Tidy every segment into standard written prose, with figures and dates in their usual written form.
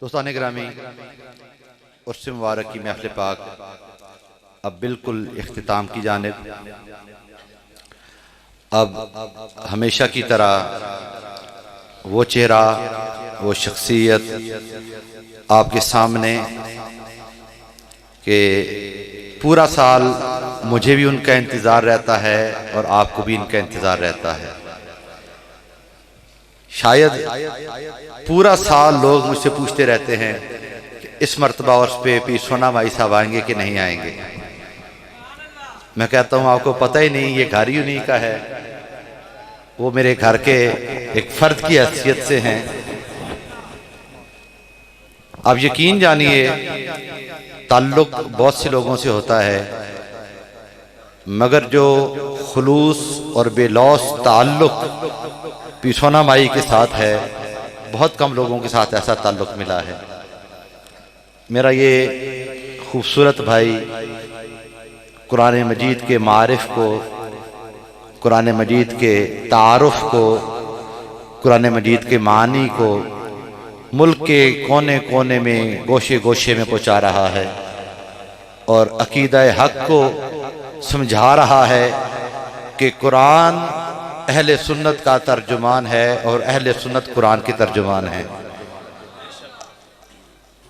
दोस्तान गिरामी, उर्स मुबारक की महफ़िल पाक अब बिल्कुल इख्तिताम की जानिब। अब हमेशा की तरह वो चेहरा, वो शख्सियत आपके सामने कि पूरा साल मुझे भी उनका इंतज़ार रहता है और आपको भी इनका इंतज़ार रहता है। शायद पूरा साल लोग मुझसे पूछते रहते हैं कि इस मर्तबा उर्स पे पीर सोना माई साहब आएंगे कि नहीं आएंगे। मैं कहता हूँ आपको पता ही नहीं, ये घर ही उन्हीं का है, वो मेरे घर के एक फर्द की हैसियत से हैं। अब यकीन जानिए, ताल्लुक बहुत से लोगों से होता है, मगर जो खुलूस और बेलौस ताल्लुक पीर सोना माई के साथ है, बहुत कम लोगों के साथ ऐसा ताल्लुक मिला है। मेरा ये खूबसूरत भाई कुरान मजीद के मारिफ को, कुरान मजीद के तारुफ को, कुरान मजीद के मानी को मुल्क के कोने कोने में, गोशे गोशे में पहुँचा रहा है और अकीदा हक को समझा रहा है कि कुरान अहले सुन्नत का तर्जुमान है और अहले सुन्नत कुरान के तर्जुमान है।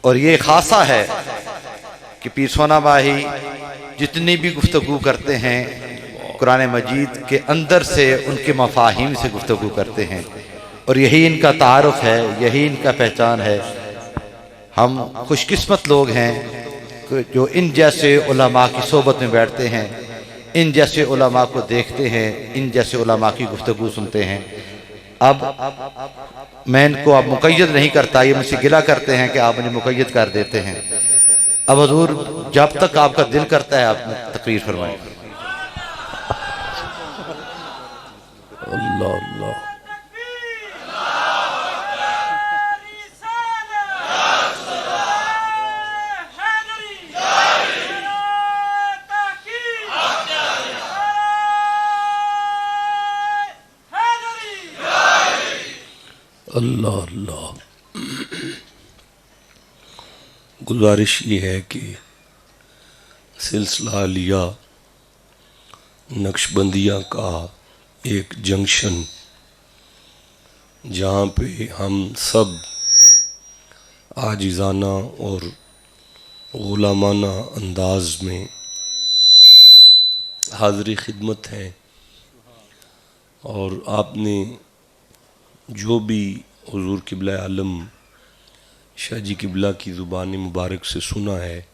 और ये खासा है कि पीर सोना माही जितनी भी गुफ्तगू करते हैं, कुरान मजीद के अंदर से उनके मफाहिम से गुफ्तगू करते हैं और यही इनका तारुफ है, यही इनका पहचान है। हम खुशकिस्मत लोग हैं जो इन जैसे उलमा की सोबत में बैठते हैं, इन जैसे उलमा को देखते हैं, इन जैसे उलमा की गुफ्तगू सुनते हैं। अब मैं इनको अब मुक़य्यद नहीं करता, ये मुझसे गिला करते हैं कि आप मुझे मुक़य्यद कर देते हैं। अब हुजूर जब तक आपका दिल करता है आप तकरीर फरमाएं। अल्लाह अल्लाह। अल्लाह अल्लाह। गुजारिश ये है कि सिलसिला लिया नक्शबंदिया का एक जंक्शन, जहाँ पे हम सब आजिज़ाना और ग़ुलामाना अंदाज में हाज़िर खिदमत हैं और आपने जो भी हुज़ूर क़िबला आलम शाह जी क़िबला की ज़ुबान मुबारक से सुना है,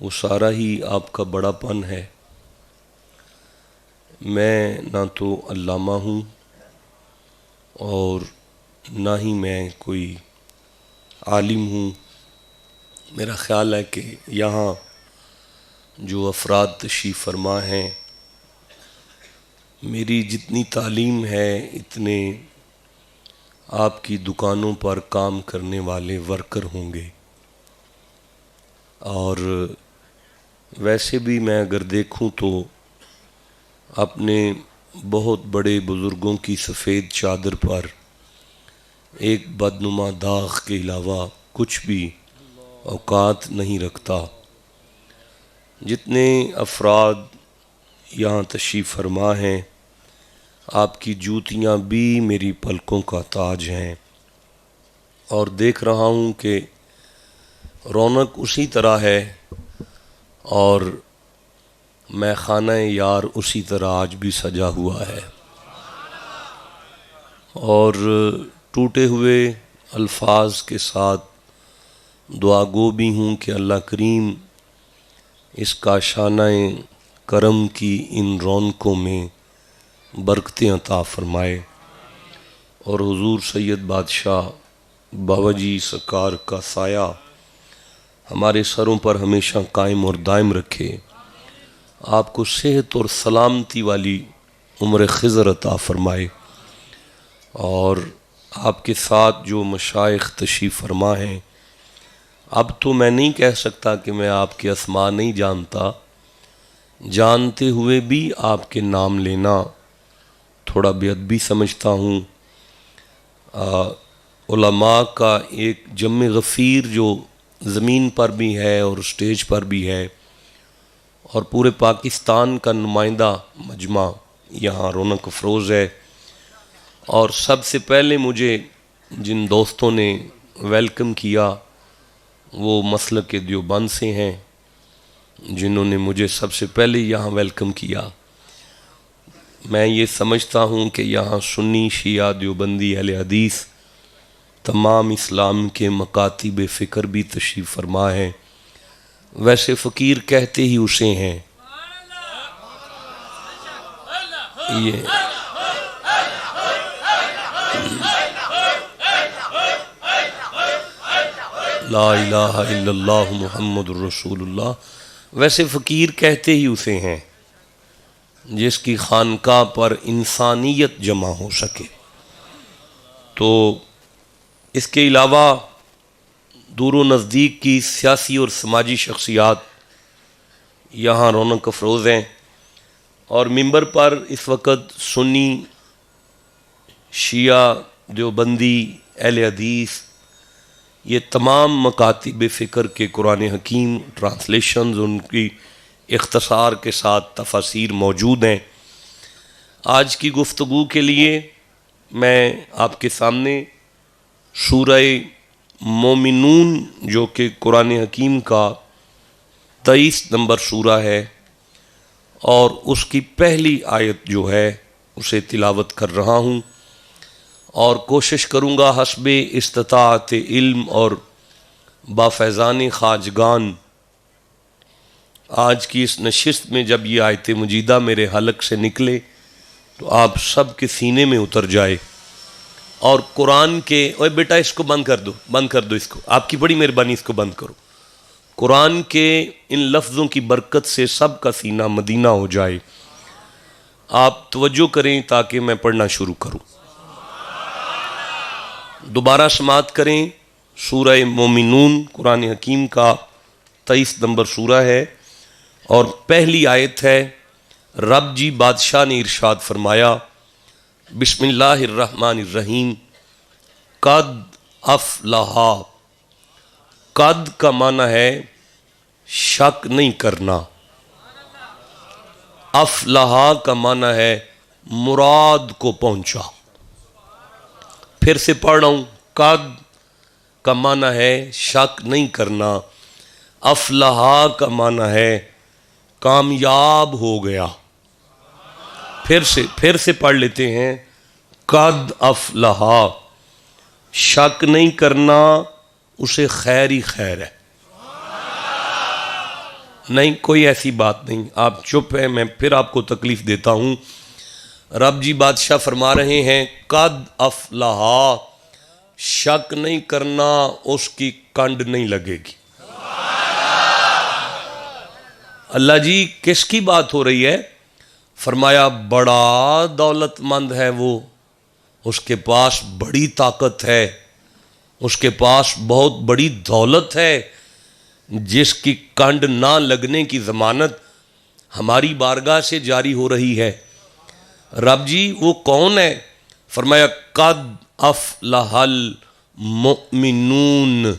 वो सारा ही आपका बड़ापन है। मैं ना तो अल्लामा हूँ और ना ही मैं कोई आलिम हूँ। मेरा ख़्याल है कि यहाँ जो अफराद तशरीफ़ फरमा हैं, मेरी जितनी तालीम है इतने आपकी दुकानों पर काम करने वाले वर्कर होंगे। और वैसे भी मैं अगर देखूं तो अपने बहुत बड़े बुज़ुर्गों की सफ़ेद चादर पर एक बदनुमा दाग के अलावा कुछ भी औकात नहीं रखता। जितने अफराद यहाँ तशरीफ़ फरमा हैं, आपकी जूतियाँ भी मेरी पलकों का ताज हैं और देख रहा हूँ कि रौनक उसी तरह है और मैं खाना यार उसी तरह आज भी सजा हुआ है। और टूटे हुए अल्फाज के साथ दुआ गो भी हूँ कि अल्लाह करीम इसका शानाए करम की इन रौनकों में बरकतें अता फरमाए और हुजूर सैयद बादशाह बाबाजी सरकार का साया हमारे सरों पर हमेशा कायम और दायम रखे। आपको सेहत और सलामती वाली उम्र खिज़र अता फरमाए और आपके साथ जो मशाइख तशरीफ़ फरमा हैं, अब तो मैं नहीं कह सकता कि मैं आपके अस्मा नहीं जानता, जानते हुए भी आपके नाम लेना थोड़ा बेअदबी समझता हूँ। उलमा का एक जम गफ़ीर जो ज़मीन पर भी है और स्टेज पर भी है और पूरे पाकिस्तान का नुमाइंदा मजमा यहाँ रौनक अफरोज़ है। और सबसे पहले मुझे जिन दोस्तों ने वेलकम किया वो मसलक के देवबंद से हैं, जिन्होंने मुझे सबसे पहले यहाँ वेलकम किया। मैं ये समझता हूँ कि यहाँ सुन्नी, शिया, देवबंदी, अहले हदीस तमाम इस्लाम के मकातिब फ़िक्र भी तशरीफ़ फरमा है। वैसे फ़कीर कहते ही उसे हैं। ये ला इलाहा इल्लल्लाह मुहम्मदुर रसूलुल्लाह, वैसे फ़कीर कहते ही उसे हैं जिसकी खानका पर इंसानियत जमा हो सके। तो इसके अलावा दूर व नज़दीक की सियासी और समाजी शख्सियात यहाँ रौनक अफरोज़ हैं और मिंबर पर इस वक्त सुन्नी, शिया, देवबंदी, अहले हदीस ये तमाम मकातिब फ़िक्र के कुरान हकीम ट्रांसलेशंस उनकी इख्तसार के साथ तफसीर मौजूद हैं। आज की गुफ्तगू के लिए मैं आपके सामने सूरह मोमिनून जो कि कुरान हकीम का 23 नंबर सूरा है और उसकी पहली आयत जो है उसे तिलावत कर रहा हूँ और कोशिश करूँगा हस्बे इस्तिताअत इल्म और बाफ़ैज़ान ख़ाजगान आज की इस नशिस्त में जब ये आयत मुजीदा मेरे हलक से निकले तो आप सब के सीने में उतर जाए और कुरान के, ओए बेटा इसको बंद कर दो इसको, आपकी बड़ी मेहरबानी, इसको बंद करो। कुरान के इन लफ्ज़ों की बरकत से सब का सीना मदीना हो जाए। आप तवज्जो करें ताकि मैं पढ़ना शुरू करूँ। दोबारा समात करें। सूरह मोमिनून कुरान हकीम का 23 नंबर सूरा है और पहली आयत है। रब जी बादशाह ने इरशाद फरमाया, बिस्मिल्लाहिर्रहमानिर्रहीम, कद अफलहा। कद का माना है शक नहीं करना, अफलहा का माना है मुराद को पहुंचा। फिर से पढ़ रहा हूं, कद का माना है शक नहीं करना, अफलहा का माना है कामयाब हो गया। फिर से पढ़ लेते हैं, कद अफलहा, शक नहीं करना उसे खैर ही खैर है। नहीं, कोई ऐसी बात नहीं, आप चुप हैं, मैं फिर आपको तकलीफ देता हूं। रब जी बादशाह फरमा रहे हैं, कद अफलहा, शक नहीं करना उसकी कंड नहीं लगेगी। अल्लाह जी किसकी बात हो रही है? फरमाया बड़ा दौलतमंद है वो, उसके पास बड़ी ताकत है, उसके पास बहुत बड़ी दौलत है जिसकी कंड ना लगने की ज़मानत हमारी बारगाह से जारी हो रही है। रब जी वो कौन है? फरमाया कद अफलहल मुमिनून,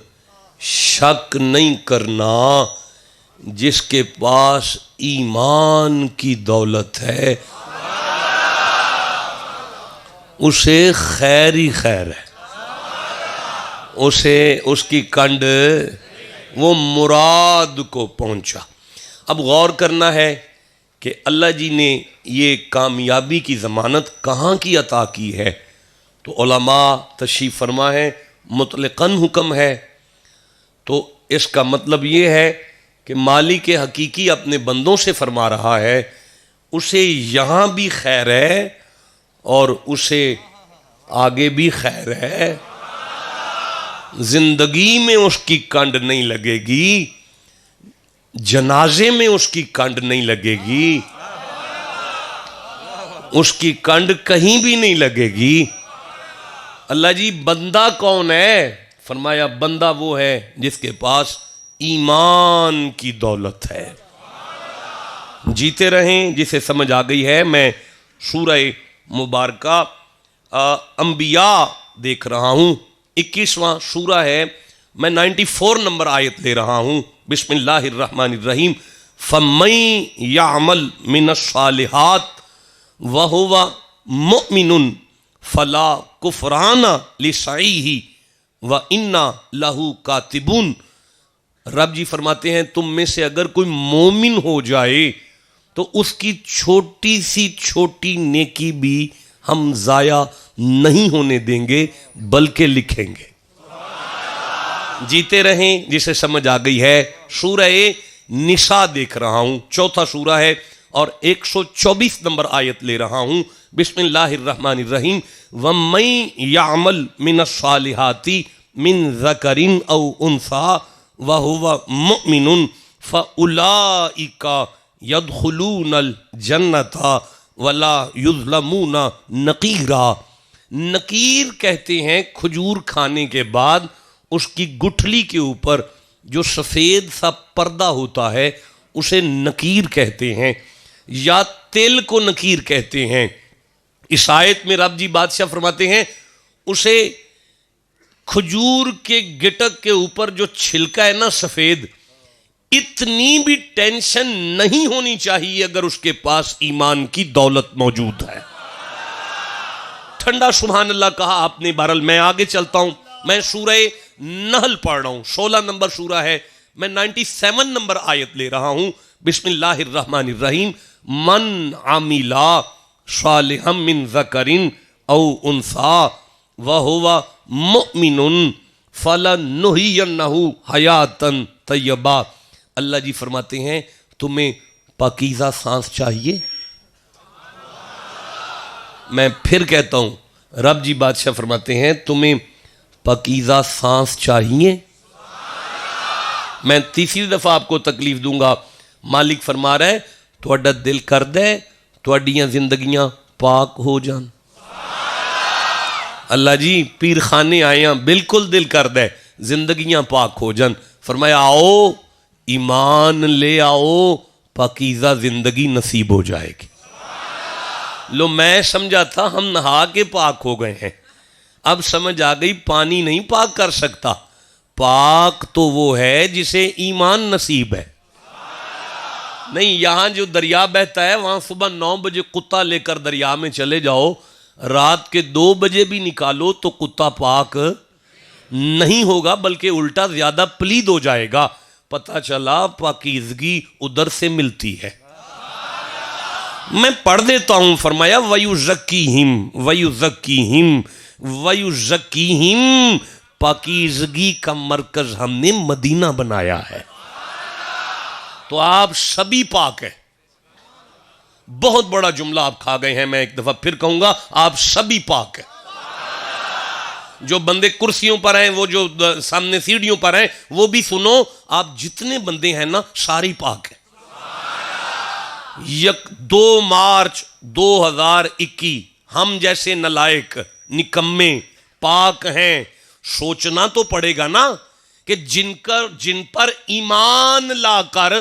शक नहीं करना जिसके पास ईमान की दौलत है उसे खैर ही खैर है, उसे उसकी कंड वो मुराद को पहुंचा। अब गौर करना है कि अल्लाह जी ने ये कामयाबी की ज़मानत कहाँ की अता की है। तो उलमा तशरीफ़ फरमा है मुतलक़न हुक्म है। तो इसका मतलब ये है कि मालिक हकीकी अपने बंदों से फरमा रहा है उसे यहाँ भी खैर है और उसे आगे भी खैर है। जिंदगी में उसकी कंड नहीं लगेगी, जनाजे में उसकी कंड नहीं लगेगी, उसकी कंड कहीं भी नहीं लगेगी। अल्लाह जी बंदा कौन है? फरमाया बंदा वो है जिसके पास ईमान की दौलत है। जीते रहें। जिसे समझ आ गई है, मैं सूरह मुबारका अंबिया देख रहा हूं 21वां सूरा है, मैं 94 नंबर आयत ले रहा हूं। बिस्मिल्लाहिर्रहमानिर्रहीम। फमन यामल मिनस्सालिहात व हुवा मुमिनुन फला कुफराना लिसईही व इन्ना लहू कातिबून। रब जी फरमाते हैं तुम में से अगर कोई मोमिन हो जाए तो उसकी छोटी सी छोटी नेकी भी हम जाया नहीं होने देंगे बल्कि लिखेंगे। जीते रहें। जिसे समझ आ गई है, सूरह निसा देख रहा हूं, चौथा सूरा है और 124 नंबर आयत ले रहा हूं। बिस्मिल्लाहिर्रहमानिर्रहीम। वमन यामल मिनस्सालिहाति मिन ज़करिन औ उन्सा व हुवा मुमिनुन फउलाइका यदखुलूनल जन्नता वला युज़लमूना नकीरा। नकीर कहते हैं खजूर खाने के बाद उसकी गुठली के ऊपर जो सफ़ेद सा पर्दा होता है उसे नकीर कहते हैं, या तेल को नकीर कहते हैं। इस आयत में रब जी बादशाह फरमाते हैं उसे खजूर के गिटक के ऊपर जो छिलका है ना सफ़ेद, इतनी भी टेंशन नहीं होनी चाहिए अगर उसके पास ईमान की दौलत मौजूद है। ठंडा सुभान अल्लाह कहा आपने। बहरहाल मैं आगे चलता हूं। मैं सूरह नहल पढ़ रहा हूं, 16 नंबर सूरा है, मैं 97 नंबर आयत ले रहा हूं। बिस्मिल्लाहिर्रहमानिर्रहीम। मन आमिला सालिहम मिन ज़करिन औ उन्सा व हुवा मुमिनुन फलनुहियन्नहु हयातन तय्यबा। अल्लाह जी फरमाते हैं तुम्हें पाकीज़ा सांस चाहिए? मैं फिर कहता हूं, रब जी बादशाह फरमाते हैं तुम्हें पाकीज़ा सांस चाहिए? मैं तीसरी दफ़ा आपको तकलीफ दूंगा। मालिक फरमा रहा है तुहाडा दिल करदा है तुहाडियां जिंदगियां पाक हो जान। अल्लाह जी पीर खाने आए हैं, बिल्कुल दिल करदा है जिंदगियां पाक हो जान। फरमाया आओ ईमान ले आओ, पाकीज़ा जिंदगी नसीब हो जाएगी। लो मैं समझा था हम नहा के पाक हो गए हैं, अब समझ आ गई पानी नहीं पाक कर सकता। पाक तो वो है जिसे ईमान नसीब है। नहीं, यहां जो दरिया बहता है वहां सुबह 9 बजे कुत्ता लेकर दरिया में चले जाओ, रात के 2 बजे भी निकालो तो कुत्ता पाक नहीं होगा, बल्कि उल्टा ज्यादा प्लीद हो जाएगा। पता चला पाकीज़गी उधर से मिलती है। मैं पढ़ देता हूं। फरमाया वयुज़क्कीहिम वयुज़क्कीहिम वयुज़क्कीहिम। पाकीज़गी का मरकज हमने मदीना बनाया है, तो आप सभी पाक है। बहुत बड़ा जुमला आप खा गए हैं, मैं एक दफा फिर कहूंगा आप सभी पाक है। जो बंदे कुर्सियों पर हैं, वो जो सामने सीढ़ियों पर हैं, वो भी सुनो, आप जितने बंदे हैं ना सारी पाक है। 2 मार्च 2021 हम जैसे नलायक निकम्मे पाक हैं। सोचना तो पड़ेगा ना कि जिन पर ईमान लाकर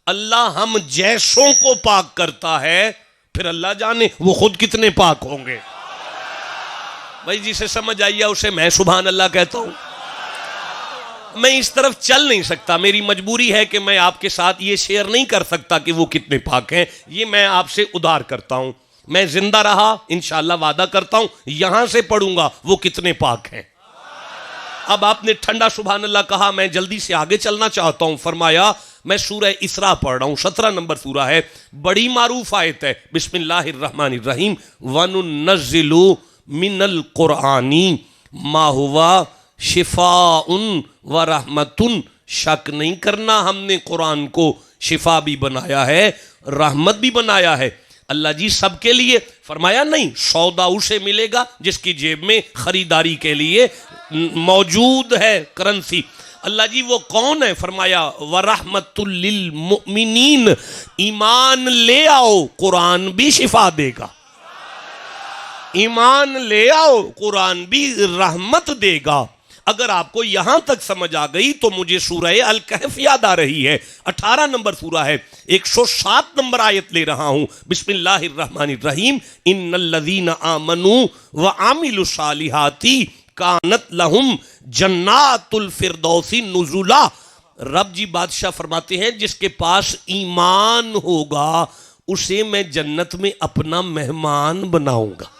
अल्लाह हम जैसों को पाक करता है, फिर अल्लाह जाने वो खुद कितने पाक होंगे। भाई जिसे समझ आइए उसे मैं सुभान अल्लाह कहता हूं। मैं इस तरफ चल नहीं सकता, मेरी मजबूरी है कि मैं आपके साथ ये शेयर नहीं कर सकता कि वो कितने पाक हैं। ये मैं आपसे उधार करता हूं। मैं जिंदा रहा इंशाअल्लाह वादा करता हूं यहां से पढ़ूंगा वो कितने पाक हैं। अब आपने ठंडा सुभान अल्लाह कहा, मैं जल्दी से आगे चलना चाहता हूं। फरमाया मैं सूरह इसरा पढ़ रहा हूं, 17 नंबर सूरा है, बड़ी मारूफ आयत है। बिस्मिल्लाहिर्रहमानिर्रहीम। वनुनज़्ज़िलु मिनल कुरआनी मा हुवा शिफाउन व रहमतुन। शक नहीं करना, हमने कुरान को शिफा भी बनाया है, रहमत भी बनाया है। अल्लाह जी सबके लिए। फरमाया नहीं, सौदा उसे मिलेगा जिसकी जेब में खरीदारी के लिए मौजूद है करेंसी। अल्लाह जी वो कौन है? फरमाया व रहमतुल लिल मुमिनीन। ईमान ले आओ, कुरान भी शिफा देगा। ईमान ले आओ, कुरान भी रहमत देगा। अगर आपको यहां तक समझ आ गई तो मुझे सूरह अल कहफ याद आ रही है, 18 नंबर सूरा है, 107 नंबर आयत ले रहा हूं। बिस्मिल्लाहिर्रहमानिर्रहीम। इन्नल्लज़ीना आमनू व आमिलुस्सालिहाति कानत लहुम जन्नातुल फिरदौसी नुजुला। रब जी बादशाह फरमाते हैं जिसके पास ईमान होगा उसे मैं जन्नत में अपना मेहमान बनाऊंगा।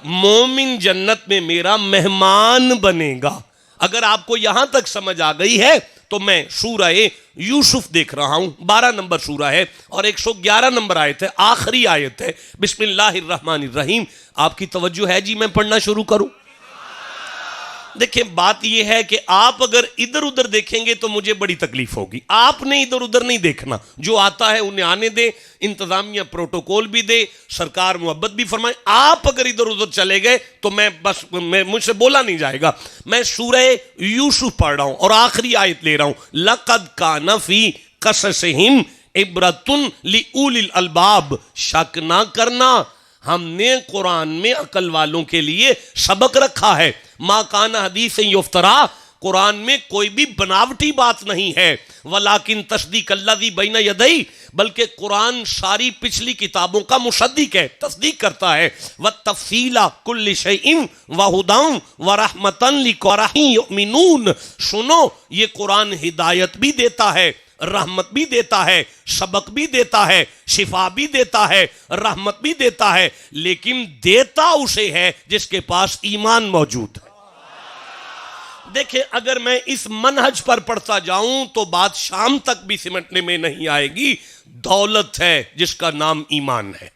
मोमिन जन्नत में मेरा मेहमान बनेगा। अगर आपको यहां तक समझ आ गई है तो मैं सूरा यूसुफ देख रहा हूं, 12 नंबर सूरा है और 111 नंबर आयत है, आखिरी आयत है। बिस्मिल्लाहिर्रहमानिर्रहीम। आपकी तवज्जो है जी, मैं पढ़ना शुरू करूं? देखिए बात यह है कि आप अगर इधर उधर देखेंगे तो मुझे बड़ी तकलीफ होगी। आपने इधर उधर नहीं देखना, जो आता है उन्हें आने दे, इंतजामिया प्रोटोकॉल भी दे, सरकार मोहब्बत भी फरमाए। आप अगर इधर उधर चले गए तो मैं मुझसे बोला नहीं जाएगा। मैं सूरह यूसुफ पढ़ रहा हूं और आखिरी आयत ले रहा हूं। लक़द कान फी क़ससिहिम इब्रतुन लिउलिल अलबाब। शक ना करना, हमने कुरान में अकल वालों के लिए सबक रखा है। मा काना हदीस युफ्तरा, कुरान में कोई भी बनावटी बात नहीं है। वलाकिन तस्दीक अल्लज़ी बैन यदई, बल्कि कुरान सारी पिछली किताबों का मुसद्दिक है, तस्दीक करता है। व तफसीला कुल्लि शैइन व हुदन व रहमतन लिक़ौमी युमिनून। सुनो, ये कुरान हिदायत भी देता है, रहमत भी देता है, सबक भी देता है, शिफा भी देता है, रहमत भी देता है, लेकिन देता उसे है जिसके पास ईमान मौजूद है। देखिए अगर मैं इस मनहज पर पढ़ता जाऊं तो बात शाम तक भी सिमटने में नहीं आएगी। दौलत है जिसका नाम ईमान है।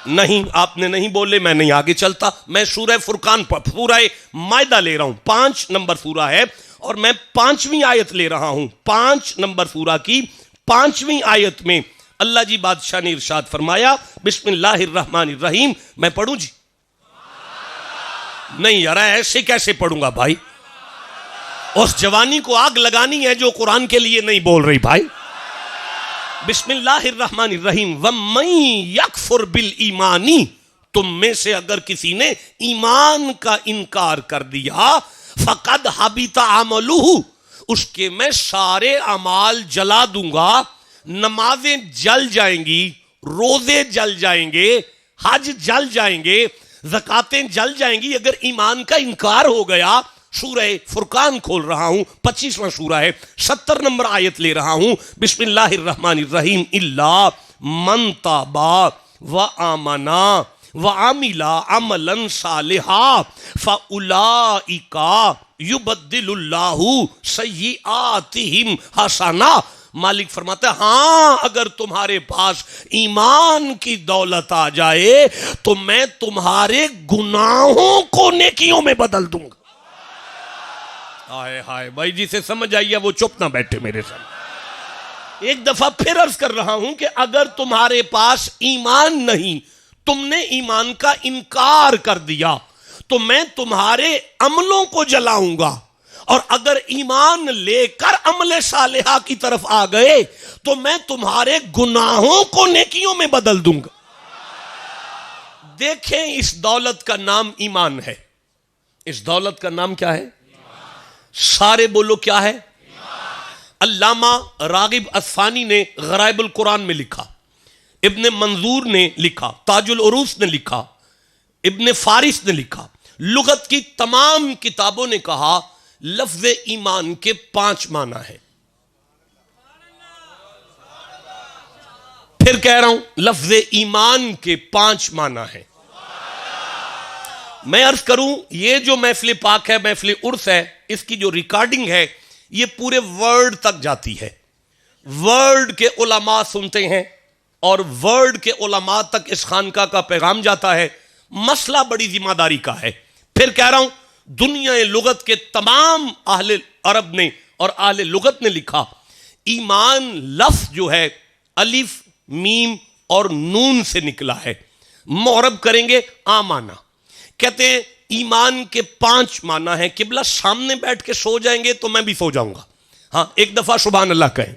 नहीं, आपने नहीं बोले, मैं नहीं आगे चलता। मैं सूरह फुरकान पर पूरा मायदा ले रहा हूं, 5 नंबर सूरा है और मैं 5वीं आयत ले रहा हूं। 5 नंबर सूरा की 5वीं आयत में अल्लाह जी बादशाह ने इरशाद फरमाया, बिस्मिल्लाहिर्रहमानिर्रहीम। मैं पढ़ूं जी? नहीं यार, ऐसे कैसे पढ़ूंगा भाई? उस जवानी को आग लगानी है जो कुरान के लिए नहीं बोल रही भाई। बिस्मिल्लाहिर्रहमानिर्रहीम। वमन यकफुर बिल ईमानी, तुम में से अगर किसी ने ईमान का इनकार कर दिया, फकद हबिता अमलुहु, उसके मैं सारे अमाल जला दूंगा। नमाजें जल जाएंगी, रोजे जल जाएंगे, हज जल जाएंगे, ज़कातें जल जाएंगी अगर ईमान का इनकार हो गया। सूरह फुरकान खोल रहा हूं, 25वां सूरा है, 70 नंबर आयत ले रहा हूं। बिस्मिल्लाहिर्रहमानिर्रहीम। इल्ला मन ताबा व आमना व आमिला अमलन सालिहा फउलाइका युबद्दिलुल्लाहु सय्यिआतिहिम हसना। मालिक फरमाता है, हां अगर तुम्हारे पास ईमान की दौलत आ जाए तो मैं तुम्हारे गुनाहों को नेकियों में बदल दूंगा। हाय हाय, भाई जिसे समझ आइए वो चुप ना बैठे मेरे साथ। एक दफा फिर अर्ज कर रहा हूं कि अगर तुम्हारे पास ईमान नहीं, तुमने ईमान का इनकार कर दिया, तो मैं तुम्हारे अमलों को जलाऊंगा। और अगर ईमान लेकर अमले सालेहा की तरफ आ गए तो मैं तुम्हारे गुनाहों को नेकियों में बदल दूंगा। देखें, इस दौलत का नाम ईमान है। इस दौलत का नाम क्या है? सारे बोलो क्या है? अल्लामा रागिब अस्फानी ने गराइबुल कुरान में लिखा, इब्ने मंजूर ने लिखा, ताजुल उरूस ने लिखा, इब्ने फारिस ने लिखा, लुगत की तमाम किताबों ने कहा लफ्ज ईमान के 5 माना है। फिर कह रहा हूं, लफ्ज ईमान के 5 माना है। मैं अर्ज करूं, ये जो महफिल पाक है, महफिल उर्स है, इसकी जो रिकॉर्डिंग है ये पूरे वर्ल्ड तक जाती है। वर्ल्ड के उलमा सुनते हैं और वर्ल्ड के उलमा तक इस खानका का पैगाम जाता है। मसला बड़ी जिम्मेदारी का है। फिर कह रहा हूं, दुनिया लुगत के तमाम अहले अरब ने और अहले लुगत ने लिखा, ईमान लफ्ज जो है अलिफ मीम और नून से निकला है। मुअरब करेंगे आमाना। कहते हैं ईमान के 5 माना है। किबला सामने बैठ के सो जाएंगे तो मैं भी सो जाऊंगा। हाँ, एक दफा सुभान अल्लाह कहें।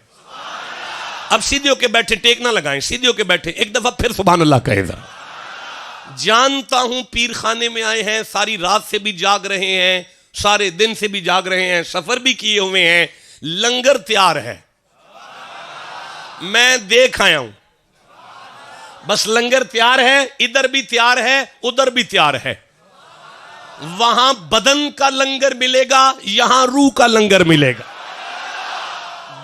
अब सीधे होके बैठे, टेक ना लगाएं, सीधे होके बैठे, एक दफा फिर सुभान अल्लाह कहें जरा। जानता हूं पीर खाने में आए हैं, सारी रात से भी जाग रहे हैं, सारे दिन से भी जाग रहे हैं, सफर भी किए हुए हैं, लंगर तैयार है, मैं देख आया हूं। बस लंगर तैयार है, इधर भी तैयार है, उधर भी तैयार है। वहां बदन का लंगर मिलेगा, यहां रूह का लंगर मिलेगा।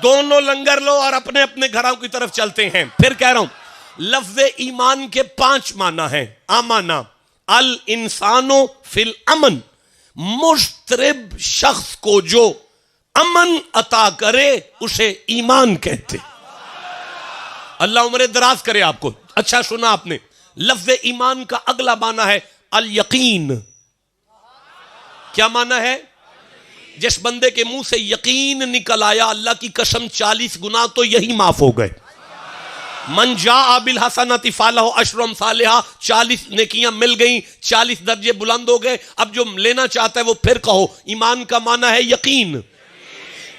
दोनों लंगर लो और अपने अपने घरों की तरफ चलते हैं। फिर कह रहा हूं, लफ्ज़ ईमान के 5 माना है। आमाना अल इंसानो फिल अमन, मुस्तरिब शख्स को जो अमन अता करे उसे ईमान कहते। अल्लाह उम्र दराज करे आपको। अच्छा सुना आपने, लफ्ज़ ईमान का अगला माना है अल यकीन। क्या माना है? जिस बंदे के मुंह से यकीन निकल आया, अल्लाह की कसम 40 गुना तो यही माफ हो गए। मन जा बिल हसनति फलहु अशरु अम्सालिहा, 40 नेकियां मिल गई, 40 दर्जे बुलंद हो गए। अब जो लेना चाहता है वो फिर कहो। ईमान का माना है यकीन।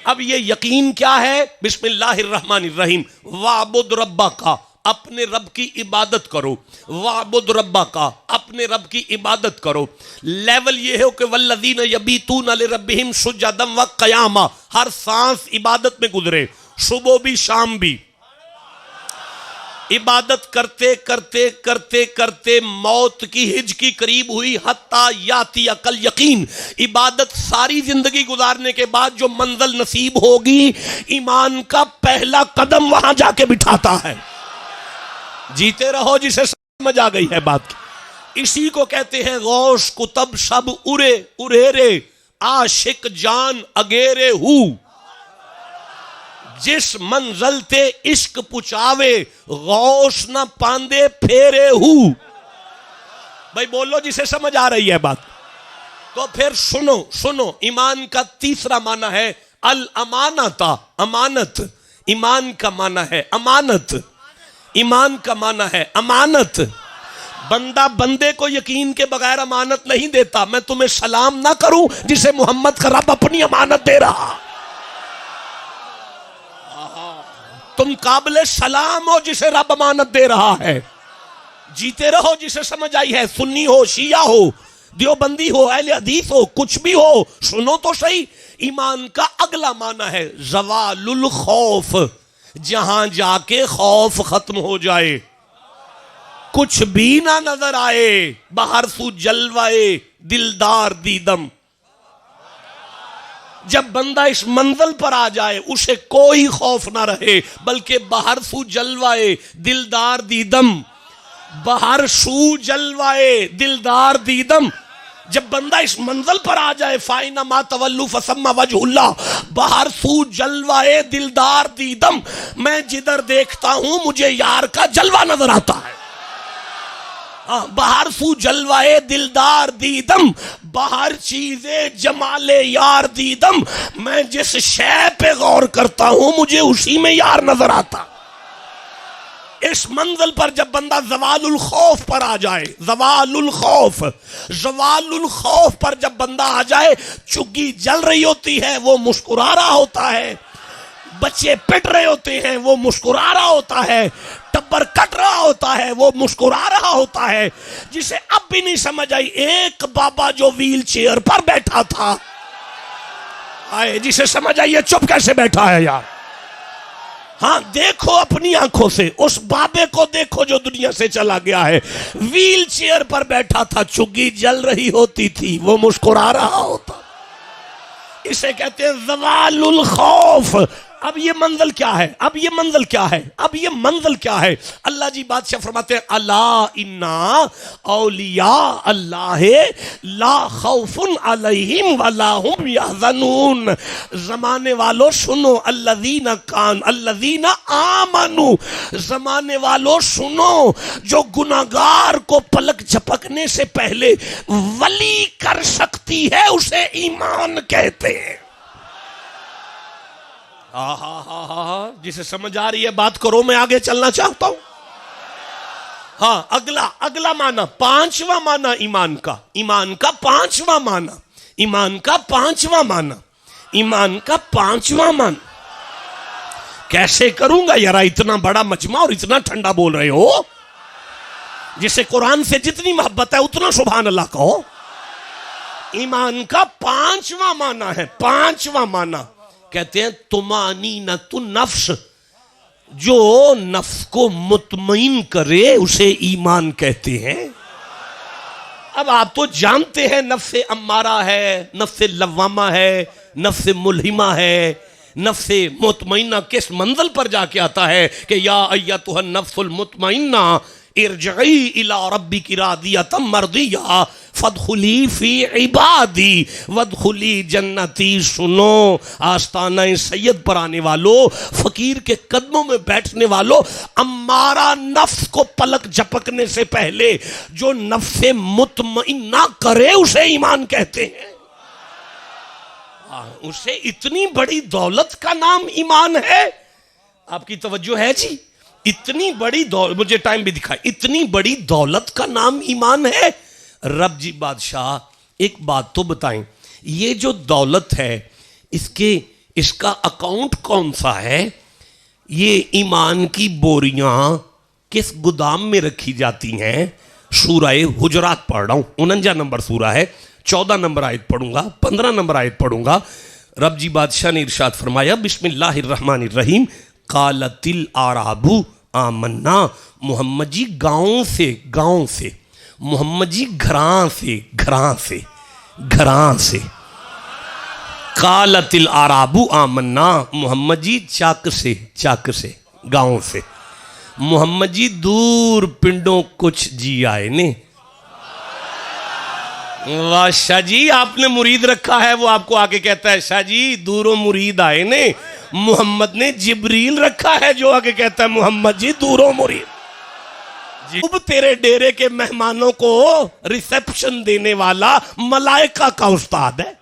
अब ये यकीन क्या है? बिस्मिल्लाहिर्रहमानिर्रहीम। वाबुद रब्बा का, अपने रब की इबादत करो। वाबुद रब्बा का, अपने रब की इबादत करो। लेवल ये है कि वल्लज़ीना यबीतूना लिरब्बिहिम सुजदन व क़यामा, हर सांस इबादत में गुजरे, सुबह भी शाम भी। इबादत करते करते करते करते मौत की हिज की करीब हुई, हत्ता याती अकल यकीन। इबादत सारी जिंदगी गुजारने के बाद जो मंजिल नसीब होगी, ईमान का पहला कदम वहां जाके बिठाता है। जीते रहो जिसे समझ आ गई है बात की। इसी को कहते हैं गौश कुतब सब उरे उरेरे, आशिक जान अगेरे हु। जिस मंजिल ते इश्क पुचावे, गौश न पांदे फेरे हु। भाई बोलो जिसे समझ आ रही है बात। तो फिर सुनो सुनो, ईमान का तीसरा माना है अल अमानता, अमानत। ईमान का माना है अमानत। ईमान का माना है अमानत। बंदा बंदे को यकीन के बगैर अमानत नहीं देता। मैं तुम्हें सलाम ना करूं जिसे मोहम्मद का रब अपनी अमानत दे रहा। तुम काबिल सलाम हो जिसे रब अमानत दे रहा है। जीते रहो जिसे समझ आई है। सुन्नी हो, शिया हो, देवबंदी हो, अहले हदीस हो, कुछ भी हो, सुनो तो सही। ईमान का अगला माना है ज़वालुल खौफ, जहां जाके खौफ खत्म हो जाए, कुछ भी ना नजर आए। बाहर सू जलवाए दिलदार दीदम। जब बंदा इस मंजिल पर आ जाए, उसे कोई खौफ ना रहे, बल्कि बाहर सू जलवाए दिलदार दीदम। बाहर सू जलवाए दिलदार दीदम। जब बंदा इस मंजिल पर आ जाए, फाइना मा तवल्लु फसम्मा वजहुल्लाह, बाहर सू जलवाए दिलदार दीदम। मैं जिधर देखता हूं मुझे यार का जलवा नजर आता है। बाहर सू जलवाए दिलदार दीदम, बाहर चीजें जमाले यार दीदम। मैं जिस शय पे गौर करता हूं मुझे उसी में यार नजर आता। इस मंजिल पर जब बंदा ज़वालुल खौफ पर आ जाए, ज़वालुल खौफ, ज़वालुल खौफ पर जब बंदा आ जाए, चुग्गी जल रही होती है वो मुस्कुरा रहा होता है, बच्चे पिट रहे होते हैं वो मुस्कुरा रहा होता है, टब्बर कट रहा होता है वो मुस्कुरा रहा होता है। जिसे अब भी नहीं समझ आई, एक बाबा जो व्हील चेयर पर बैठा था, आए जिसे समझ आई ये चुप कैसे बैठा है यार। हाँ देखो अपनी आंखों से उस बाबे को देखो जो दुनिया से चला गया है। व्हील चेयर पर बैठा था, चुग्गी जल रही होती थी, वो मुस्कुरा रहा होता। इसे कहते हैं ज़वालुल खौफ। अब ये मंजिल क्या है? अब ये मंजिल क्या है? अब ये मंजिल क्या है? अल्लाह जी बादशाह फरमाते हैं अला इन्ना औलिया अल्लाह ला खौफुन अलैहिम वला हुम यहज़नून। जमाने वालों सुनो, अल्लज़ीना कान अल्लज़ीना आमनू, जमाने वालों सुनो, जो गुनाहगार को पलक झपकने से पहले वली कर सकती है उसे ईमान कहते हैं। जिसे समझ आ रही है बात करो, मैं आगे चलना चाहता हूं। हाँ अगला माना, पांचवा माना ईमान का, ईमान का पांचवा माना, ईमान का पांचवा माना, ईमान का पांचवा माना। कैसे करूंगा यार, इतना बड़ा मजमा और इतना ठंडा बोल रहे हो। जिसे कुरान से जितनी मोहब्बत है उतना सुभान अल्लाह कहो। ईमान का पांचवा माना है, पांचवा माना कहते हैं तुमानीनतु नफ्स, जो नफ्स को मुतमईन करे उसे ईमान कहते हैं। अब आप तो जानते हैं नफ्से अम्मारा है, नफ्से लव्वामा है, नफ्से मुल्हिमा है, नफ्से मुतमइन्ना किस मंजिल पर जाके आता है कि या अय्यतुहन नफ्सुल मुतमइन्ना इरजई इला रब्बिकी रादियतम मर्दिया फदखुली फी इबादी वदखुली जन्नती। सुनो आस्ताना सैयद पर आने वालों, फकीर के कदमों में बैठने वालों, अम्मारा नफ्स को पलक झपकने से पहले जो नफ्से मुतमइन्ना करे उसे ईमान कहते हैं। उसे इतनी बड़ी दौलत का नाम ईमान है। आपकी तवज्जो है जी? इतनी बड़ी दौलत, मुझे टाइम भी दिखाए, इतनी बड़ी दौलत का नाम ईमान है। रब जी बादशाह एक बात तो बताएं, ये जो दौलत है इसका अकाउंट कौन सा है? ये ईमान की बोरियां किस गोदाम में रखी जाती हैं? सूरह हुजरात पढ़ रहा हूं, 49 नंबर सूरा है, 14 नंबर आयत पढ़ूंगा, 15 नंबर आयत पढ़ूंगा। रब जी बादशाह ने इरशाद फरमाया, बिस्मिल्लाहिर्रहमानिर्रहीम, कालतिल आराबू आमन्ना। मोहम्मद जी गांव से, मोहम्मद जी घरां से, कालतिल आराबू आमन्ना। मोहम्मद जी चक से, गांव से। मोहम्मद जी दूर पिंडों कुछ जी आए ने। वाह शाह जी, आपने मुरीद रखा है, वो आपको आके कहता है शाह जी दूरों मुरीद आए ने। मोहम्मद ने जिब्रील रखा है जो आके कहता है मोहम्मद जी दूरों मुरीद जी। अब तेरे डेरे के मेहमानों को रिसेप्शन देने वाला मलाइका का उस्ताद है।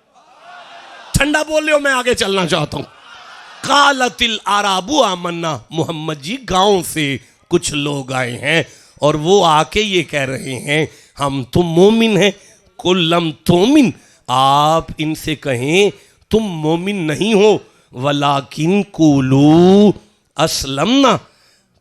ठंडा बोल मैं आगे चलना चाहता हूं। कालतिल आराबू आमन्ना। मोहम्मद जी गांव से कुछ लोग आए हैं और वो आके ये कह रहे हैं हम तुम मोमिन हैं। कुल्लम तोमिन, आप इनसे कहें तुम मोमिन नहीं हो, वलाकिन कुलू असलमना।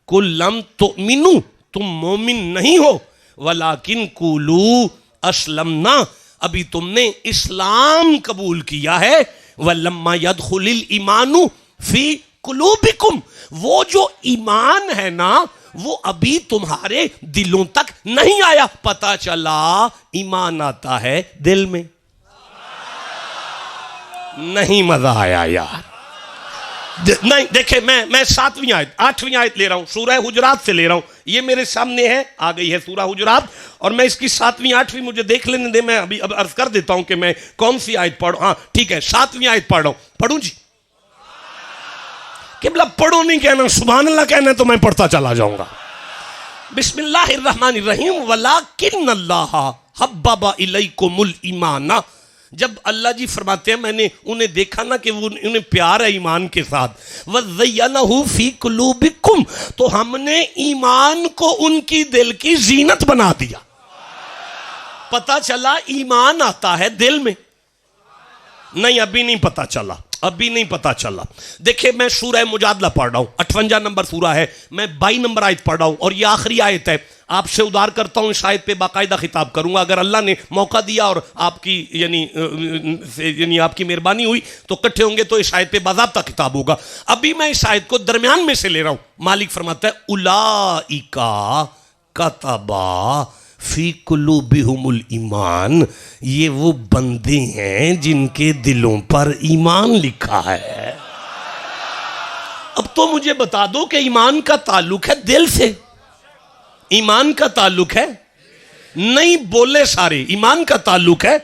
कुल्लम तोमिनु, तुम मोमिन नहीं हो, वलाकिन कुलू असलमना, अभी तुमने इस्लाम कबूल किया है। वलम्मा यदखुलिल ईमानु फी कुलूबिकुम, वो जो ईमान है ना वो अभी तुम्हारे दिलों तक नहीं आया। पता चला ईमान आता है दिल में। नहीं मजा आया यार। नहीं देखे, मैं 7वीं आयत 8वीं आयत ले रहा हूं, सूरह हुजरात से ले रहा हूं। ये मेरे सामने है, आ गई है सूरह हुजरात, और मैं इसकी 7वीं 8वीं मुझे देख लेने दे। मैं अभी अब अर्ज कर देता हूं कि मैं कौन सी आयत पढ़। हाँ ठीक है, 7वीं आयत पढ़ रहा हूं। पढ़ूं जी? किबला पढ़ो नहीं कहना, सुभान अल्लाह कहना तो मैं पढ़ता चला जाऊंगा। बिस्मिल्लाहिर्रहमानिर्रहीम, वलाकिन्नल्लाह हब्बबा इलैकुमुल ईमाना। जब अल्लाह जी फरमाते हैं मैंने उन्हें देखा ना कि वो उन्हें प्यार है ईमान के साथ, वज़य्यनहु फी कुलूबिकुम, तो हमने ईमान को उनकी दिल की जीनत बना दिया। पता चला ईमान आता है दिल में। नहीं अभी नहीं पता चला, अभी नहीं पता चला। देखिए मैं सूरह मुजादला पढ़ रहा हूं, 58 नंबर सूरा है, मैं 22 नंबर आयत पढ़ रहा हूं और ये आखिरी आयत है। आपसे उधार करता हूं, इस आयत पे बाकायदा खिताब करूंगा। अगर अल्लाह ने मौका दिया और आपकी यानी आपकी मेहरबानी हुई तो इकट्ठे होंगे तो इस आयत पे बाज़ाब्ता खिताब होगा। अभी मैं इस आयत को दरमियान में से ले रहा हूं। मालिक फरमाता है उलाइका कतबा फी कुलूबिहुमुल ईमान, ये वो बंदे हैं जिनके दिलों पर ईमान लिखा है। अब तो मुझे बता दो कि ईमान का ताल्लुक है दिल से। ईमान का ताल्लुक है, नहीं बोले सारे, ईमान का ताल्लुक है।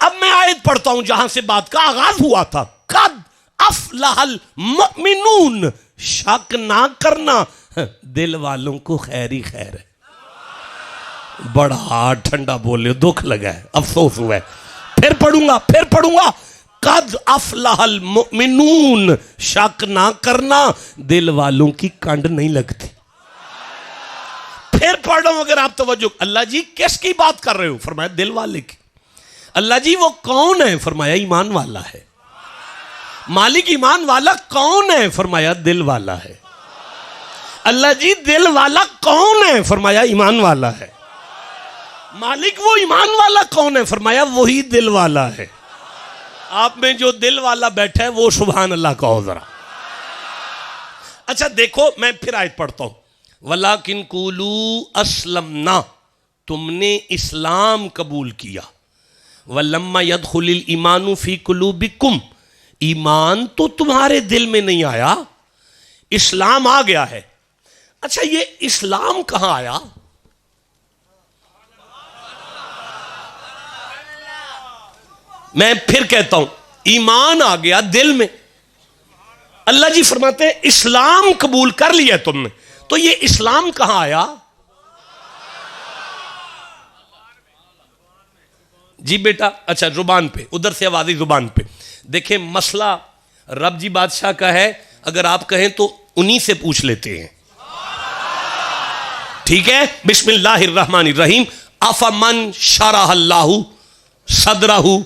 अब मैं आयत पढ़ता हूं जहां से बात का आगाज हुआ था। कद अफलहल मुमिनून, शक ना करना दिल वालों को खैर ही खैर है। बड़ा ठंडा बोले, दुख लगा है, अफसोस हुआ है। फिर पढ़ूंगा। कद अफलहल मुमिनून, शक ना करना दिल वालों की कंड नहीं लगती। फिर पढ़ रहा हूं, अगर आप तवज्जो। अल्लाह जी किसकी बात कर रहे हो? फरमाया दिल वाले की। अल्लाह जी वो कौन है? फरमाया ईमान वाला है। मालिक ईमान वाला कौन है? फरमाया दिल वाला है। अल्लाह जी दिल वाला कौन है? फरमाया ईमान वाला है। मालिक वो ईमान वाला कौन है? फरमाया वही दिल वाला है। आप में जो दिल वाला बैठा है वो सुभान अल्लाह कहो जरा। अच्छा देखो, मैं फिर आयत पढ़ता हूं। वलाकिन कुलू असलमना, तुमने इस्लाम कबूल किया, वलम्मा यदखुलिल ईमानु फी कुलूबिकुम, ईमान तो तुम्हारे दिल में नहीं आया, इस्लाम आ गया है। अच्छा, ये इस्लाम कहां आया? मैं फिर कहता हूं, ईमान आ गया दिल में। अल्लाह जी फरमाते हैं इस्लाम कबूल कर लिया तुमने, तो ये इस्लाम कहां आया? जी बेटा, अच्छा जुबान पे, उधर से आवाज़ जुबान पे। देखें, मसला रब जी बादशाह का है, अगर आप कहें तो उन्हीं से पूछ लेते हैं। ठीक है, बिस्मिल्लाहिर्रहमानिर्रहीम। अफमन शरहल्लाहु सदरहु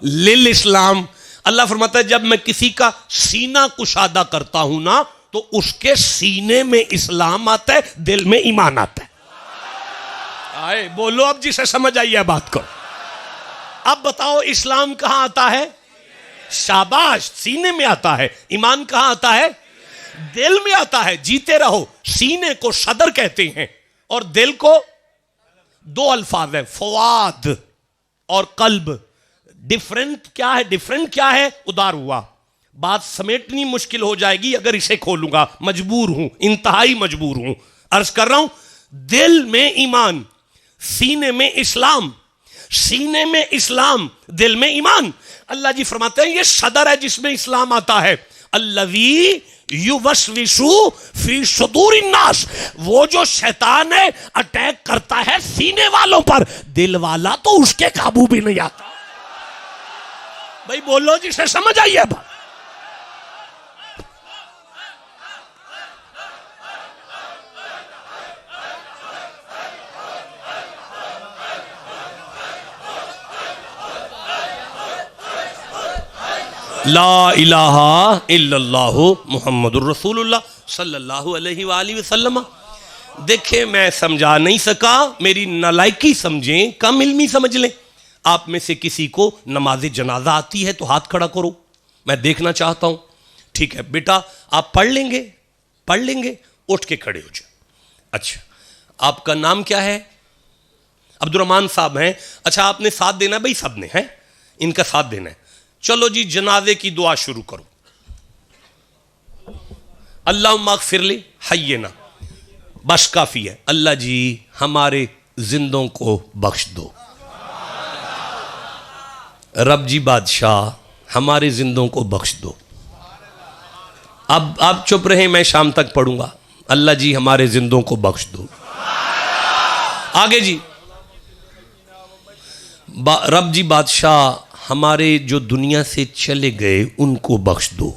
लिल इस्लाम, अल्लाह फरमाता है जब मैं किसी का सीना कुशादा करता हूं ना, तो उसके सीने में इस्लाम आता है, दिल में ईमान आता है। आए बोलो अब, जिसे समझ आई है बात को। अब बताओ इस्लाम कहां आता है? शाबाश, सीने में आता है। ईमान कहां आता है? दिल में आता है। जीते रहो। सीने को सदर कहते हैं और दिल को दो अल्फाज है, फवाद और कल्ब। डिफरेंट क्या है? डिफरेंट क्या है? उदार हुआ। बात समेटनी मुश्किल हो जाएगी अगर इसे खोलूंगा, मजबूर हूं, इंतहाई मजबूर हूं। अर्ज कर रहा हूं, दिल में ईमान, सीने में इस्लाम, सीने में इस्लाम, दिल में ईमान। अल्लाह जी फरमाते हैं ये सदर है जिसमें इस्लाम आता है। अल्लज़ी युवस्विसु फी सुदूरिन नास, वो जो शैतान है अटैक करता है सीने वालों पर, दिल वाला तो उसके काबू भी नहीं आता। भाई बोलो, जिसे समझ आई है बात। ला इलाहा इल्लल्लाहु मुहम्मदुर रसूलुल्लाह सल्लल्लाहु अलैहि वसल्लम। देखे, मैं समझा नहीं सका, मेरी नालायकी समझें, कम इल्मी समझ लें। आप में से किसी को नमाज जनाजा आती है तो हाथ खड़ा करो, मैं देखना चाहता हूं। ठीक है बेटा, आप पढ़ लेंगे? पढ़ लेंगे, उठ के खड़े हो जाए। अच्छा, आपका नाम क्या है? अब्दुर्रहमान साहब हैं। अच्छा, आपने साथ देना है भाई, सब ने है, इनका साथ देना है। चलो जी, जनाजे की दुआ शुरू करो। अल्लाहुम्मा अग़फ़िरली हय्यना, बस काफी है। अल्लाह जी हमारे जिंदों को बख्श दो। रब जी बादशाह हमारे जिंदों को बख्श दो। अब आप चुप रहे, मैं शाम तक पढ़ूंगा। अल्लाह जी हमारे जिंदों को बख्श दो। आगे जी, रब जी बादशाह हमारे जो दुनिया से चले गए उनको बख्श दो।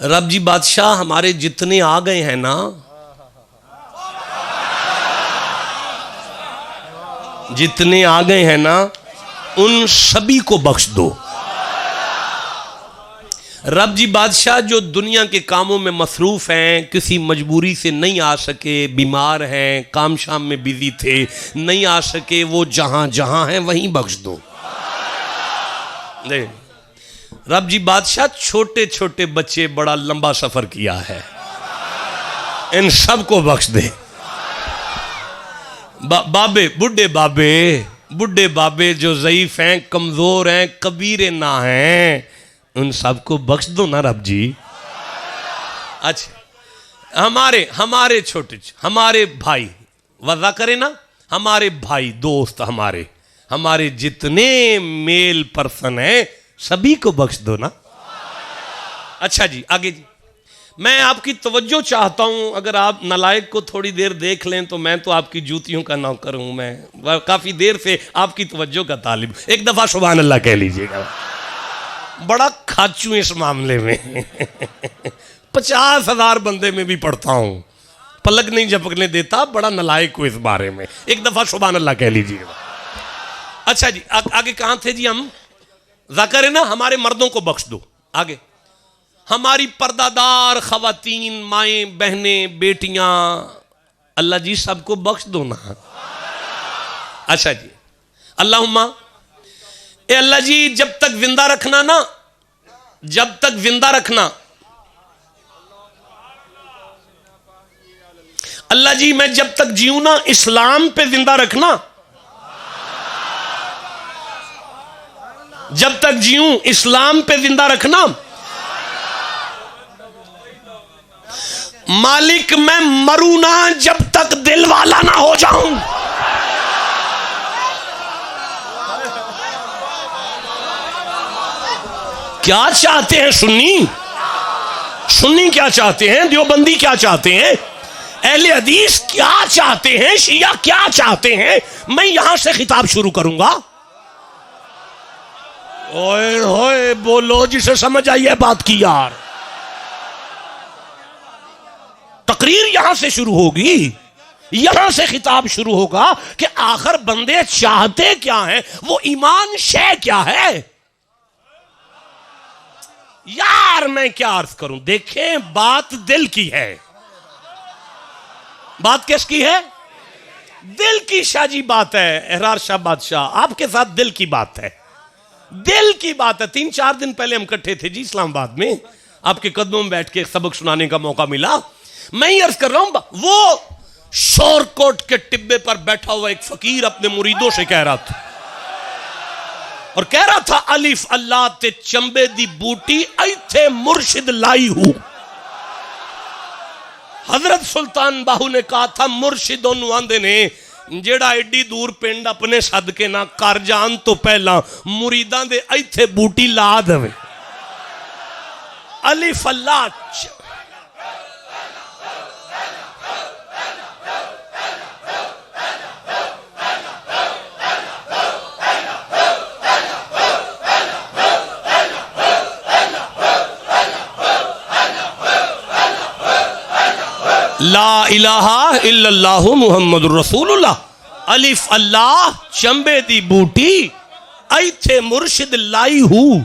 रब जी बादशाह हमारे जितने आ गए हैं ना, जितने आ गए हैं ना, उन सभी को बख्श दो। रब जी बादशाह जो दुनिया के कामों में मसरूफ हैं, किसी मजबूरी से नहीं आ सके, बीमार हैं, काम शाम में बिजी थे, नहीं आ सके, वो जहां जहां हैं वहीं बख्श दो। नहीं, रब जी बादशाह छोटे छोटे बच्चे, बड़ा लंबा सफर किया है, इन सब को बख्श दे। बाबे, बुढ़े बाबे जो ज़ईफ हैं, कमजोर हैं, कबीरे ना हैं, उन सबको बख्श दो ना रब जी। अच्छा, हमारे छोटे, हमारे भाई, वज़ा करें ना, हमारे भाई दोस्त, हमारे जितने मेल पर्सन हैं सभी को बख्श दो ना। अच्छा जी, आगे जी, मैं आपकी तवज्जो चाहता हूं। अगर आप नालायक को थोड़ी देर देख लें तो मैं तो आपकी जूतियों का नौकर हूं। मैं काफी देर से आपकी तवज्जो का तालिब। एक दफा सुभान अल्लाह कह लीजिएगा। बड़ा खाचू इस मामले में 50,000 बंदे में भी पढ़ता हूं, पलक नहीं झपकने देता, बड़ा नालायक हूं इस बारे में। एक दफा सुभान अल्लाह कह लीजिएगा। अच्छा जी, आगे कहां थे जी हम? ज़ाकर है ना, हमारे मर्दों को बख्श दो। आगे, हमारी पर्दादार खवातीन, माएँ, बहनें, बेटियां, अल्लाह जी सबको बख्श दो ना। अच्छा जी, अल्लाहुम्मा, ए अल्लाह जी जब तक जिंदा रखना ना, जब तक जिंदा रखना, अल्लाह जी मैं जब तक जीऊं ना इस्लाम पे जिंदा रखना, जब तक जीऊं इस्लाम पे जिंदा रखना। मालिक मैं मरूं ना जब तक दिल वाला ना हो जाऊं। क्या चाहते हैं सुन्नी? सुन्नी क्या चाहते हैं? देवबंदी क्या चाहते हैं? अहले हदीस क्या चाहते हैं? शिया क्या चाहते हैं? मैं यहां से खिताब शुरू करूंगा। ओए होए बोलो जिसे समझ आई है बात की यार। तकरीर यहां से शुरू होगी, यहां से खिताब शुरू होगा कि आखिर बंदे चाहते क्या हैं, वो ईमान शय क्या है। यार मैं क्या अर्ज करूं, देखें बात दिल की है। बात किसकी है? दिल की शाजी बात है। एहरार शाह बादशाह आपके साथ दिल की बात है, दिल की बात है। 3-4 दिन पहले हम इकट्ठे थे जी इस्लामाबाद में, आपके कदमों में बैठ के एक सबक सुनाने का मौका मिला। मैं ही अर्ज कर रहा हूं, वो शोरकोट के टिब्बे पर बैठा हुआ एक फकीर अपने मुरीदों से कह रहा था, और कह रहा था अलिफ अल्लाह ते चंबे दी बूटी ऐथे मुर्शिद लाई हूं। हजरत सुल्तान बाहू ने कहा था मुर्शिदों नूं आंदे ने जेड़ा एडी दूर पिंड अपने सदके ना कर जान तो पहला मुरीदां दे ऐथे बूटी ला देवे। अलिफ अल्लाह ला इलाहा इल्लल्लाहु मुहम्मदुर रसूलुल्लाह। अलिफ अल्लाह चंबे दी बूटी ऐथे मुर्शिद लाई हूं।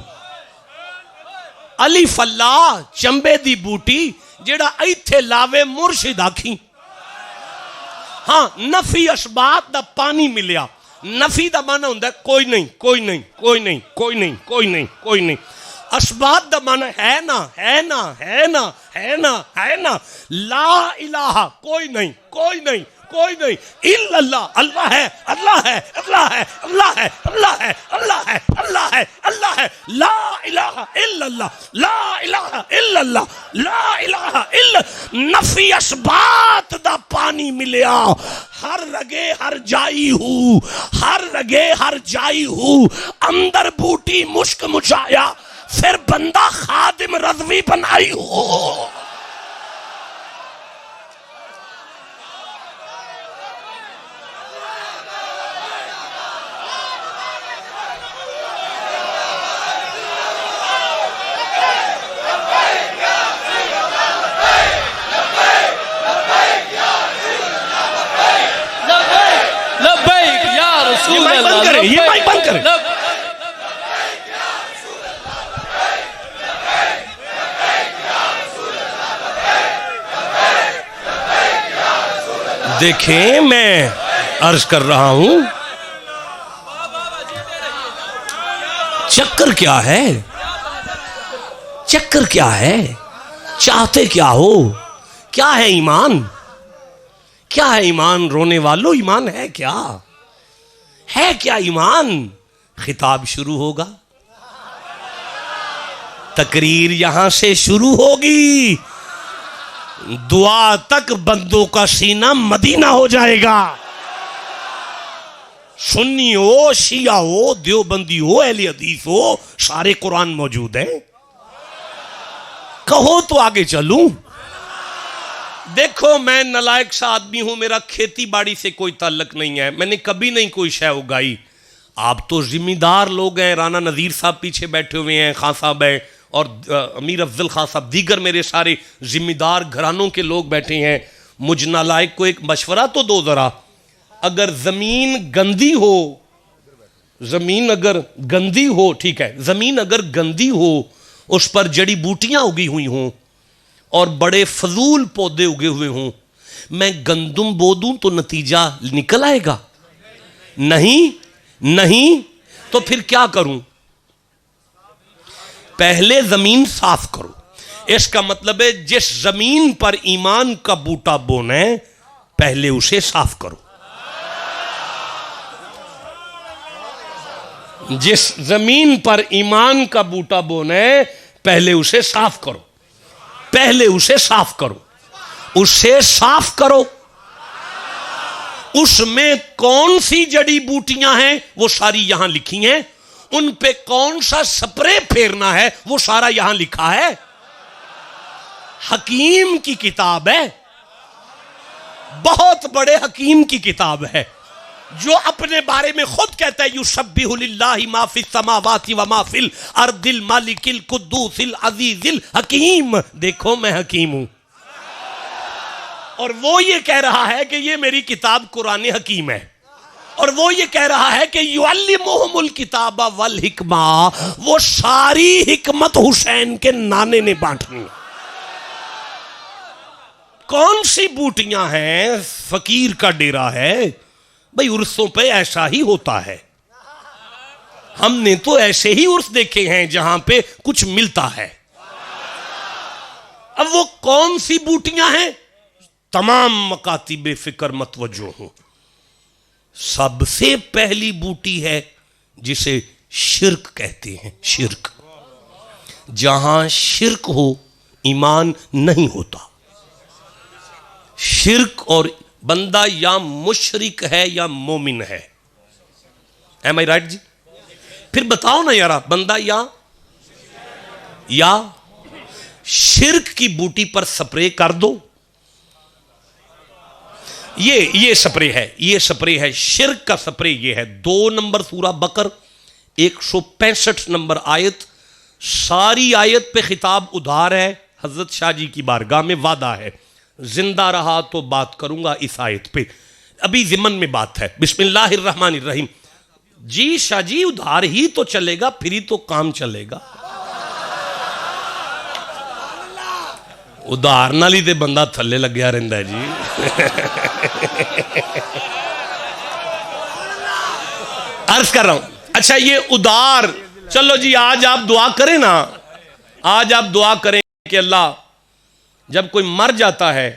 अलिफ अल्लाह चंबे दी बूटी जेड़ा ऐथे लावे मुर्शिद आखी। हाँ नफी असबात दा पानी मिलिया। नफी दा माना हुंदा कोई नहीं कोई नहीं कोई नहीं कोई नहीं कोई नहीं कोई नहीं। असबात दा माना है ना है ना है ना है ना है ना। ला इलाहा कोई नहीं कोई नहीं कोई नहीं। इल्लल्लाह अल्लाह है अल्लाह है अल्लाह है अल्लाह है अल्लाह है अल्लाह है अल्लाह है अल्लाह है। ला इलाहा इल्लल्लाह ला इलाहा इल्लल्लाह ला इलाहा इल्ला। नफी असबात दा पानी मिलिया। हर रगे हर जाई हूं, हर रगे हर जाई हूं। अंदर बूटी मुश्क मुझाया, फिर बंदा खादिम रज़वी बनाई हो। लब्बैक या रसूल अल्लाह। ये माइक बंद करें। देखें मैं अर्ज कर रहा हूं, चक्कर क्या है, चक्कर क्या है, चाहते क्या हो, क्या है ईमान, क्या है ईमान। रोने वालों ईमान है क्या ईमान। खिताब शुरू होगा, तकरीर यहां से शुरू होगी, दुआ तक बंदों का सीना मदीना हो जाएगा। सुन्नी हो, शिया हो, देवबंदी हो, अहले हदीस हो, सारे कुरान मौजूद है। कहो तो आगे चलूं। देखो मैं नलायक सा आदमी हूं, मेरा खेती बाड़ी से कोई ताल्लुक नहीं है, मैंने कभी नहीं कोई शय उगाई। आप तो जिम्मेदार लोग हैं, राना नज़ीर साहब पीछे बैठे हुए हैं, खान साहब हैं, और अमीर अफजल खान साहब, दीगर मेरे सारे जिम्मेदार घरानों के लोग बैठे हैं। मुझ नालायक को एक मशवरा तो दो ज़रा। अगर ज़मीन गंदी हो, ज़मीन अगर गंदी हो, ठीक है, ज़मीन अगर गंदी हो, उस पर जड़ी बूटियाँ उगी हुई हों और बड़े फजूल पौधे उगे हुए हों, मैं गंदुम बो दूं तो नतीजा निकल आएगा? नहीं नहीं। तो फिर क्या करूं? पहले जमीन साफ करो। इसका मतलब है जिस जमीन पर ईमान का बूटा बोना है, पहले उसे साफ करो। जिस जमीन पर ईमान का बूटा बोना है, पहले उसे साफ करो, पहले उसे साफ करो, उसे साफ करो। उसमें कौन सी जड़ी बूटियां हैं वो सारी यहां लिखी हैं, उन पे कौन सा स्प्रे फेरना है वो सारा यहां लिखा है। हकीम की किताब है, बहुत बड़े हकीम की किताब है, जो अपने बारे में खुद कहता है युसब्बिहु लिल्लाहि मा फिस समावाति व मा फिल अर्दिल मालिकिल कुद्दूसिल अजीजिल हकीम। देखो मैं हकीम हूं, और वो ये कह रहा है कि ये मेरी किताब कुरान हकीम है, और वो ये कह रहा है कि युअल्लिमुहुमुल किताबा वल हिकमा, वो सारी हिकमत हुसैन के नाने ने बांटनी। कौन सी बूटियां हैं? फकीर का डेरा है भाई, उर्सों पे ऐसा ही होता है। हमने तो ऐसे ही उर्स देखे हैं जहां पे कुछ मिलता है। अब वो कौन सी बूटियां हैं? तमाम मकातिबे फिक्र मतवज्जो हो। सबसे पहली बूटी है जिसे शिर्क कहते हैं। शिर्क, जहां शिर्क हो ईमान नहीं होता। शिर्क, और बंदा या मुशरिक है या मोमिन है। एम आई राइट जी? फिर बताओ ना यार, बंदा या शिर्क की बूटी पर स्प्रे कर दो। ये स्प्रे है, ये स्प्रे है, शिर्क का स्प्रे ये है। 2 नंबर सूरा बकर 165 नंबर आयत, सारी आयत पे खिताब उधार है। हजरत शाह जी की बारगाह में वादा है, जिंदा रहा तो बात करूंगा इस आयत पे। अभी जिमन में बात है। बिस्मिल्लाहिर्रहमानिर्रहीम। जी शाह जी, उधार ही तो चलेगा, फिर ही तो काम चलेगा। उधार नाल ही ते बंदा थल्ले लग्या रहिंदा है जी। अर्ज कर रहा हूं। अच्छा, ये उधार, चलो जी आज आप दुआ करें ना, आज आप दुआ करें कि अल्लाह, जब कोई मर जाता है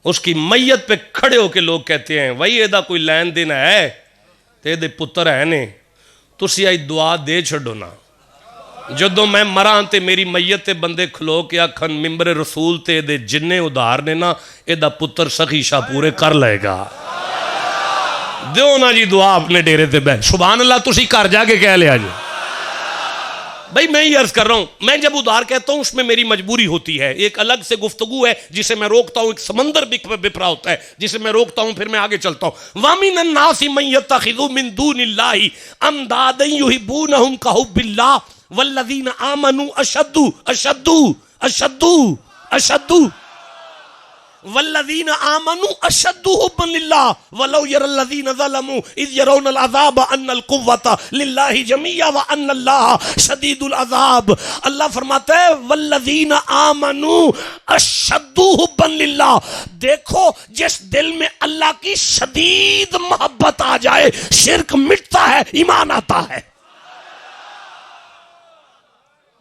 उसकी मैयत पे खड़े होके लोग कहते हैं वही एदा कोई लैन देन है ते एदे पुत्र है ने, तुसी आई दुआ दे छड़ो ना। जदों मैं मरा ते मेरी मैयत ते बंदे खलो के आखन मिंबर रसूल ते एदे जिन्ने उधार ने ना, एदा पुत्र सखी शाह पूरे कर लेगा। दो ना जी दुआ अपने डेरे ते बह। सुभान अल्लाह, तुसी घर जाके कह लिया जी। भाई मैं ही अर्ज कर रहा हूं, मैं जब उधार कहता हूं उसमें मेरी मजबूरी होती है। एक अलग से गुफ्तगू है जिसे मैं रोकता हूं, एक समंदर बिफरा होता है जिसे मैं रोकता हूं, फिर मैं आगे चलता हूं। वामिनन नासी मन यत्तखिज़ु मिन दूनिल्लाहि अंदादन युहिब्बूनहुम कहुब्बिल्लाह वल्लज़ीना आमनू अशद्दु अशद्दु अशद्दु अशद्दु वल्लज़ीना आमनू अशद्दु हुब्बन लिल्लाह वलौ यरल्लज़ीना ज़लमू इज़ यरौनल अज़ाब अन्नल कुव्वता लिल्लाहि जमीआ व अन्नल्लाह शदीदुल अज़ाब। अल्लाह फरमाता है वल्लज़ीना आमनू अशद्दु हुब्बन लिल्लाह। देखो, जिस दिल में अल्लाह की शदीद मोहब्बत आ जाए, शिर्क मिटता है, ईमान आता है।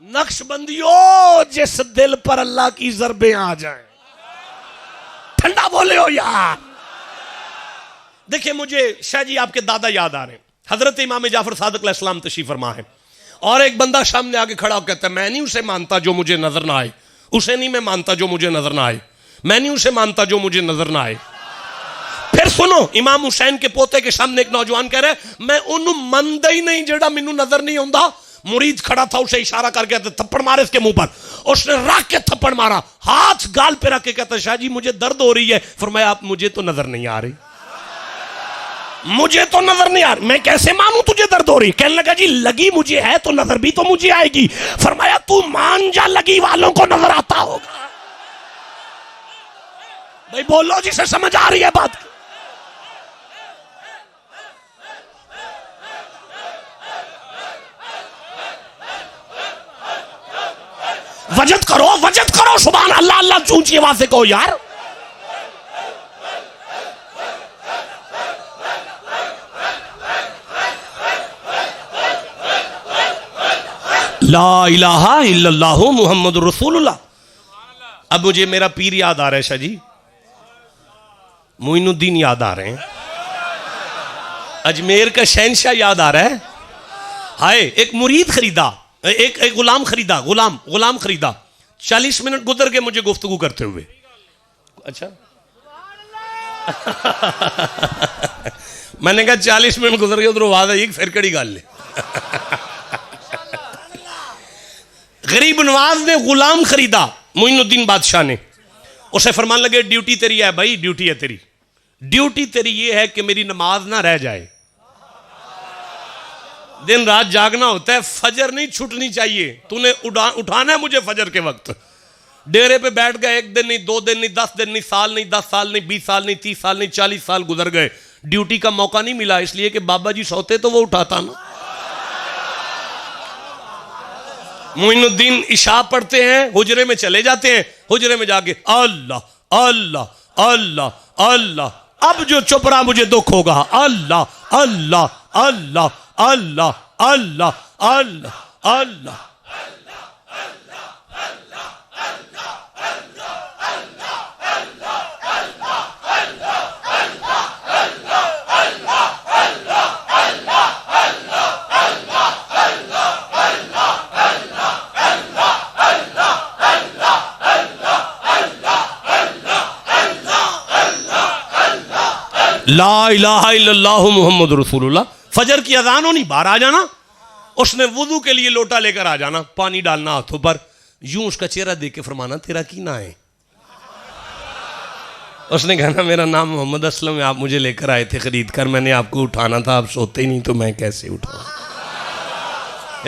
नक्शबंदियों, जिस दिल पर अल्लाह की ज़रबें आ जाए, ठंडा बोले हो यार। देखिए, मुझे शाह जी आपके दादा याद आ रहे हैं। हजरत इमाम जाफर सादिक अलैहिस्सलाम तशरीफ फरमा है, और एक बंदा सामने आके खड़ा होकर कहता है मैं नहीं उसे मानता जो मुझे नजर ना आए, उसे नहीं मैं मानता जो मुझे नजर ना आए, मैं नहीं उसे मानता जो मुझे नजर ना आए। फिर सुनो, इमाम हुसैन के पोते के सामने एक नौजवान कह रहा है मैं उन्हों मनदा ही नहीं जेड़ा मैनू नजर नहीं आता। मुरीद खड़ा था, उसे इशारा करके थप्पड़ मारे इसके मुंह पर। उसने रख के थप्पड़ मारा, हाथ गाल पे रख के कहता शाह जी मुझे दर्द हो रही है। फरमाया आप मुझे तो नजर नहीं आ रही, मुझे तो नजर नहीं आ रही, मैं कैसे मानूं तुझे दर्द हो रही। कहने लगा जी लगी मुझे है तो नजर भी तो मुझे आएगी। फरमाया तू मान जा, लगी वालों को नजर आता होगा। भाई बोलो जिसे समझ आ रही है बात। वजद करो सुभान अल्लाह, अल्लाह ऊंची आवाज से कहो यार। ला इलाहा इल्लल्लाहु मुहम्मदुर रसूलुल्लाह। अब मुझे मेरा पीर याद आ रहा है शाह जी। मोइनुद्दीन याद आ रहे हैं, अजमेर का शहनशाह याद आ रहा है। हाय, एक मुरीद खरीदा, एक गुलाम खरीदा, गुलाम खरीदा। 40 मिनट गुजर के मुझे गुफ्तगू करते हुए। अच्छा मैंने कहा 40 मिनट गुजर गए, उधर आवाज आई फिर कड़ी गल है। गरीब नवाज ने गुलाम खरीदा, मोइनुद्दीन बादशाह ने। उसे फरमान लगे ड्यूटी तेरी है भाई, ड्यूटी है तेरी, ड्यूटी तेरी ये है कि मेरी नमाज ना रह जाए, दिन रात जागना होता है, फजर नहीं छूटनी चाहिए, तूने उठाना है मुझे फजर के वक्त। डेरे पे बैठ गए, 1 दिन नहीं, 2 दिन नहीं, 10 दिन नहीं, साल नहीं, 10 साल नहीं, 20 साल नहीं, 30 साल नहीं, 40 साल गुजर गए, ड्यूटी का मौका नहीं मिला, इसलिए कि बाबा जी सोते तो वो उठाता ना। मोइनुद्दीन इशा पढ़ते हैं, हुजरे में चले जाते हैं, हुजरे में जाके अल्लाह अल्लाह अल्लाह अल्लाह, अब जो चुप रहा मुझे दुख होगा, अल्लाह अल्लाह अल्लाह अल्लाह अल्लाह अल्लाह अल्लाह। ला इलाहा इल्लल्लाह मुहम्मद रसूलुल्लाह। फजर की अजान होनी, बाहर आ जाना, उसने वुदू के लिए लोटा लेकर आ जाना, पानी डालना हाथों पर, यूं उसका चेहरा देख के फरमाना तेरा की ना है। उसने कहना मेरा नाम मोहम्मद असलम है, आप मुझे लेकर आए थे खरीद कर, मैंने आपको उठाना था, आप सोते ही नहीं तो मैं कैसे उठाऊं।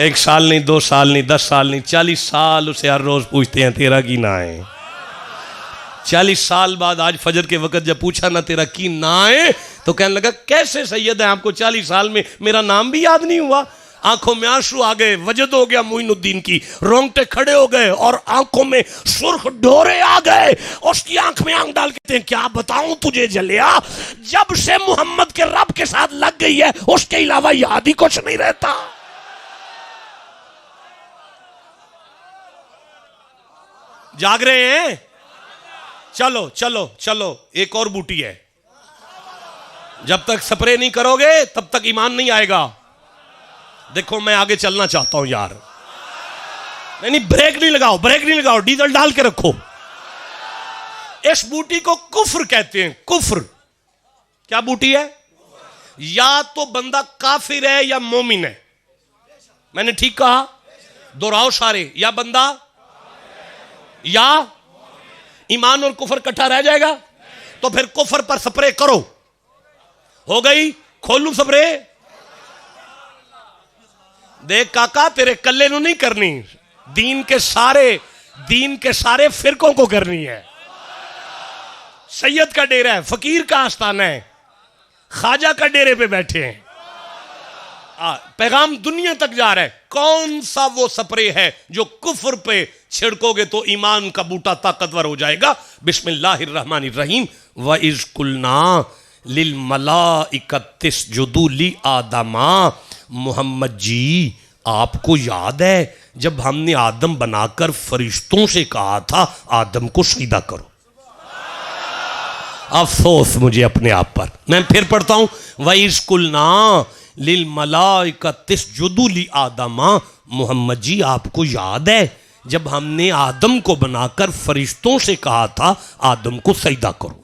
1 साल नहीं, 2 साल नहीं, 10 साल नहीं, 40 साल उसे हर रोज पूछते हैं तेरा की ना है। 40 साल बाद आज फजर के वक्त जब पूछा ना तेरा की ना है, तो कहने लगा कैसे सैयद है, आपको 40 साल में मेरा नाम भी याद नहीं हुआ। आंखों में आंसू आ गए, वजद हो गया मोइनुद्दीन की, रोंगटे खड़े हो गए और आंखों में सुर्ख डोरे आ गए। उसकी आंख में आंख डाल के क्या बताऊं तुझे जलिया, जब से मोहम्मद के रब के साथ लग गई है उसके अलावा याद ही कुछ नहीं रहता। जाग रहे हैं? चलो चलो चलो, एक और बूटी है, जब तक स्प्रे नहीं करोगे तब तक ईमान नहीं आएगा। देखो मैं आगे चलना चाहता हूं यार, नहीं ब्रेक नहीं लगाओ, ब्रेक नहीं लगाओ, डीजल डाल के रखो। इस बूटी को कुफ्र कहते हैं, कुफ्र। क्या बूटी है? या तो बंदा काफिर है या मोमिन है। मैंने ठीक कहा? दोहराओ सारे, या बंदा या ईमान और कुफर इकट्ठा रह जाएगा, तो फिर कुफर पर स्प्रे करो। हो गई? खोलू स्प्रे? देख काका, तेरे कल्ले नु नहीं करनी, दीन के सारे फिरकों को करनी है। सैयद का डेरा है, फकीर का आस्थाना है, ख्वाजा का डेरे पे बैठे हैं, पैगाम दुनिया तक जा रहा है। कौन सा वो स्प्रे है जो कुफ्र पे छिड़कोगे तो ईमान का बूटा ताकतवर हो जाएगा। बिस्मिल्लाहिर्रहमानिर्रहीम। व इज़ कुलना लिल मलाइकति इस्जुदू ली आदमा। मोहम्मद जी, आपको याद है जब हमने आदम बनाकर फरिश्तों से कहा था आदम को सजदा करो। अफसोस मुझे अपने आप पर। मैं फिर पढ़ता हूं, व इज़ कुलना लिल मलाइकति इस्जुदू ली आदमा। मोहम्मद जी, आपको याद है जब हमने आदम को बनाकर फरिश्तों से कहा था आदम को सजदा करो।